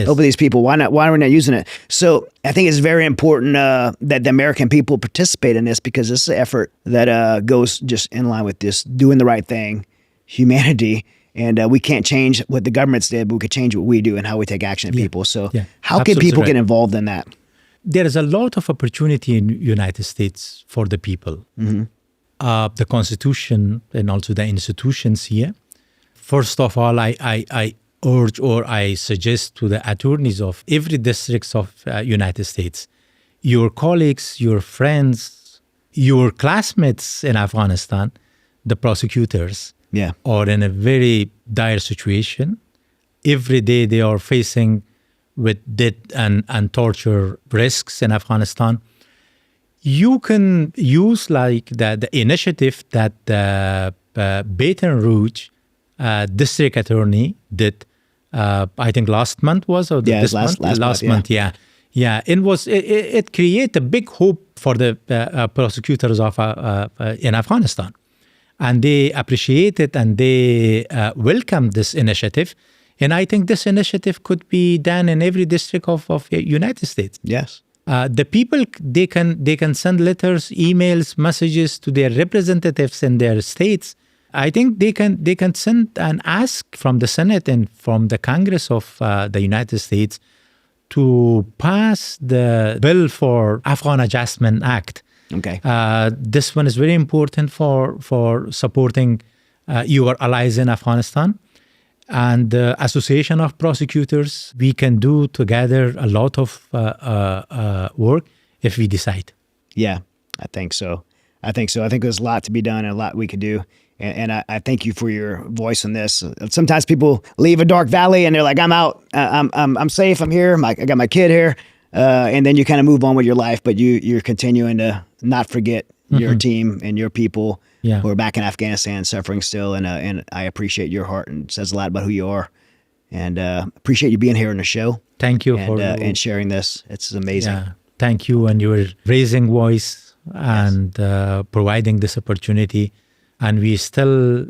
S1: over these people. Why not? Why are we not using it? So I think it's very important that the American people participate in this, because this is an effort that goes just in line with this, doing the right thing, humanity. And we can't change what the governments did, but we could change what we do and how we take action at people. So how can people get involved in that?
S2: There is a lot of opportunity in the United States for the people. The Constitution and also the institutions here. First of all, I urge or I suggest to the attorneys of every district of United States, your colleagues, your friends, your classmates in Afghanistan, the prosecutors, are in a very dire situation. Every day they are facing with death and torture risks in Afghanistan. You can use like the initiative that the Baton Rouge district attorney did, I think last month was, or this month? Last month, yeah. It created a big hope for the prosecutors of in Afghanistan. And they appreciate it and they welcome this initiative. And I think this initiative could be done in every district of the United States.
S1: Yes.
S2: The people, they can send letters, emails, messages to their representatives in their states. I think they can send and ask from the Senate and from the Congress of the United States to pass the bill for Afghan Adjustment Act.
S1: Okay.
S2: This one is very important for supporting your allies in Afghanistan. And the Association of Prosecutors, we can do together a lot of work if we decide.
S1: Yeah, I think so. I think there's a lot to be done and a lot we could do. And I thank you for your voice on this. Sometimes people leave a dark valley and they're like, I'm out. I'm safe. I'm here. I got my kid here. And then you kind of move on with your life, but you're continuing to not forget your team and your people who are back in Afghanistan suffering still. And I appreciate your heart, and it says a lot about who you are. And appreciate you being here on the show.
S2: Thank you
S1: and sharing this. It's amazing.
S2: Yeah, thank you. And you're raising voice and providing this opportunity. And we still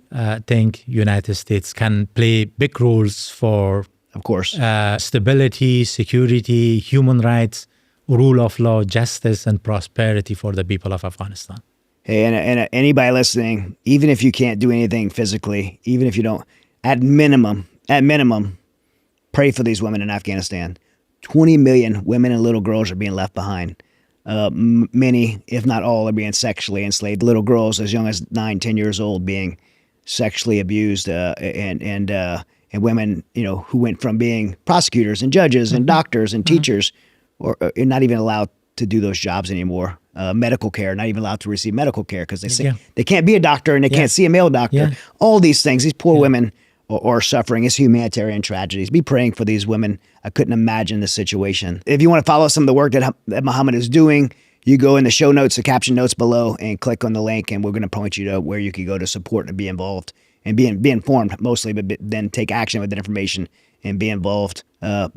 S2: think United States can play big roles for,
S1: of course,
S2: stability, security, human rights, rule of law, justice, and prosperity for the people of Afghanistan.
S1: Hey, and anybody listening, even if you can't do anything physically, even if you don't, at minimum, pray for these women in Afghanistan. 20 million women and little girls are being left behind. Many, if not all, are being sexually enslaved. Little girls as young as 9, 10 years old being sexually abused, and women, who went from being prosecutors and judges and doctors and teachers, or not even allowed to do those jobs anymore. Medical care, not even allowed to receive medical care because they say they can't be a doctor and they can't see a male doctor. All these things, these poor women are suffering. It's humanitarian tragedies. Be praying for these women. I couldn't imagine the situation. If you want to follow some of the work that Mohammad is doing, you go in the show notes, the caption notes below, and click on the link, and we're going to point you to where you can go to support and be involved and be informed mostly, but then take action with that information and be involved.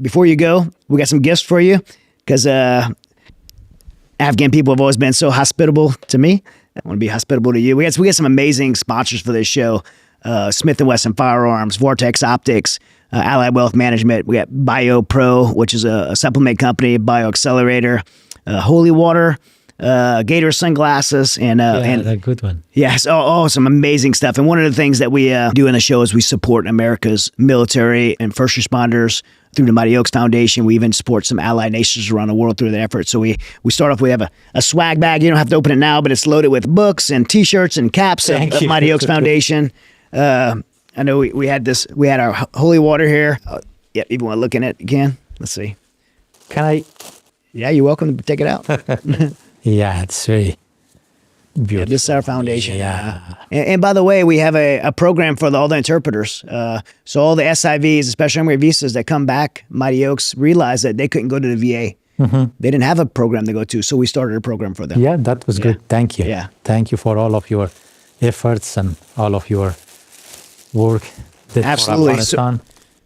S1: Before you go, we got some gifts for you because Afghan people have always been so hospitable to me. I want to be hospitable to you. We got some amazing sponsors for this show. Smith & Wesson Firearms, Vortex Optics, Allied Wealth Management. We got BioPro, which is a supplement company, BioAccelerator, Holy Water, Gator Sunglasses, and
S2: a good one.
S1: Yes, some amazing stuff. And one of the things that we do in the show is we support America's military and first responders through the Mighty Oaks Foundation. We even support some allied nations around the world through that effort. So we start off, we have a swag bag. You don't have to open it now, but it's loaded with books and T-shirts and caps of Mighty Oaks Foundation. I know we had our holy water here. If you want to look in it, you can. Let's see.
S2: Can I?
S1: Yeah, you're welcome to take it out.
S2: Yeah, it's very beautiful.
S1: Yeah, this is our foundation.
S2: Yeah.
S1: And by the way, we have a program for all the interpreters. So all the SIVs, especially memory visas that come back, Mighty Oaks realized that they couldn't go to the VA. They didn't have a program to go to, so we started a program for them.
S2: Yeah, that was good. Thank you.
S1: Yeah.
S2: Thank you for all of your efforts and all of your work.
S1: Absolutely.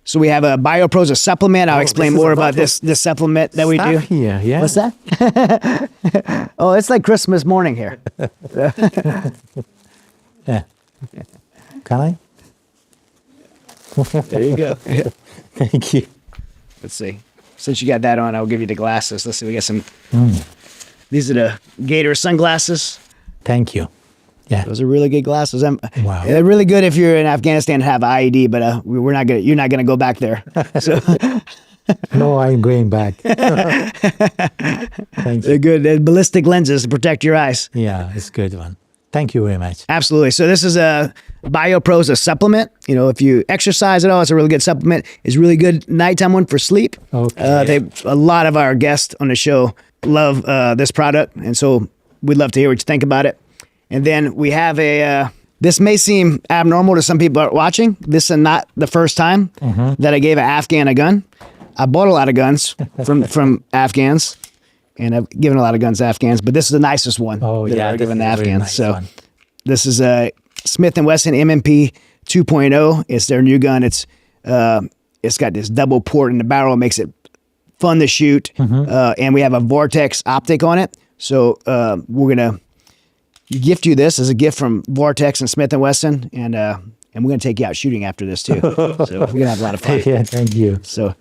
S1: So we have a BioPro's a supplement. I'll explain more about this supplement that we do.
S2: Here, yeah.
S1: What's that? Oh, it's like Christmas morning here.
S2: Yeah. Can I?
S1: There you go.
S2: Thank you.
S1: Let's see. Since you got that on, I'll give you the glasses. Let's see. We got some. These are the Gator sunglasses.
S2: Thank you. Yeah.
S1: Those are really good glasses.
S2: Wow.
S1: They're really good if you're in Afghanistan and have IED, but we're not gonna. You're not gonna go back there. So.
S2: No, I'm going back. Thank you.
S1: They're good. They're ballistic lenses to protect your eyes.
S2: Yeah, it's a good one. Thank you very much.
S1: Absolutely. So this is a BioPro's a supplement. If you exercise at all, it's a really good supplement. It's really good nighttime one for sleep.
S2: Okay.
S1: A lot of our guests on the show love this product, and so we'd love to hear what you think about it. And then we have this may seem abnormal to some people watching. This is not the first time that I gave an Afghan a gun. I bought a lot of guns from Afghans, and I've given a lot of guns to Afghans, but this is the nicest one that I've given to Afghans. Nice so this is a Smith & Wesson M&P 2.0. It's their new gun. It's got this double port in the barrel. It makes it fun to shoot. And we have a Vortex optic on it. So we're going to gift you this as a gift from Vortex and Smith & Wesson, and we're going to take you out shooting after this too. So we're going to have a lot of fun.
S2: Yeah, thank you.
S1: So,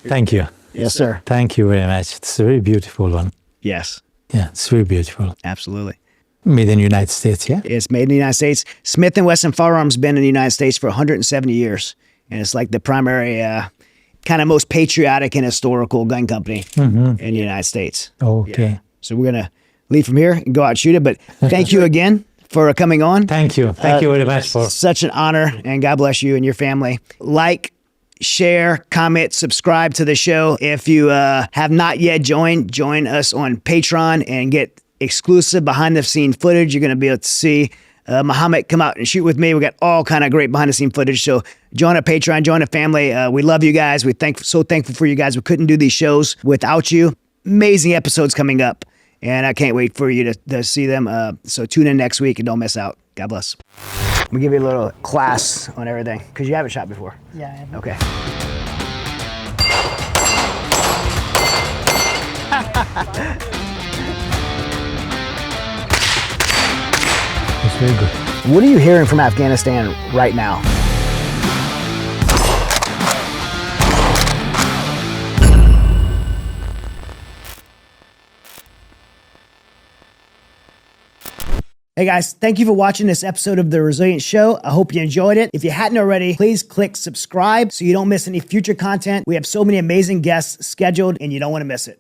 S2: thank you.
S1: Yes, sir.
S2: Thank you very much. It's a very beautiful one.
S1: Yes.
S2: Yeah, it's very beautiful.
S1: Absolutely.
S2: Made in the United States, yeah?
S1: It's made in the United States. Smith & Wesson Firearms been in the United States for 170 years, and it's like the primary, kind of most patriotic and historical gun company in the United States.
S2: Okay.
S1: Yeah. So we're going to leave from here and go out and shoot it. But thank you again for coming on.
S2: Thank you. Thank you very much for
S1: Such an honor, and God bless you and your family. Like, share, comment, subscribe to the show. If you have not yet join us on Patreon and get exclusive behind-the-scene footage. You're going to be able to see Mohammad come out and shoot with me. We got all kind of great behind-the-scene footage. So join a Patreon, join a family. We love you guys. So thankful for you guys. We couldn't do these shows without you. Amazing episodes coming up, and I can't wait for you to see them. So tune in next week and don't miss out. God bless. I'm gonna give you a little class on everything because you haven't shot before.
S3: Yeah, I have.
S1: Okay.
S2: It's very good.
S1: What are you hearing from Afghanistan right now? Hey guys, thank you for watching this episode of The Resilient Show. I hope you enjoyed it. If you hadn't already, please click subscribe so you don't miss any future content. We have so many amazing guests scheduled and you don't want to miss it.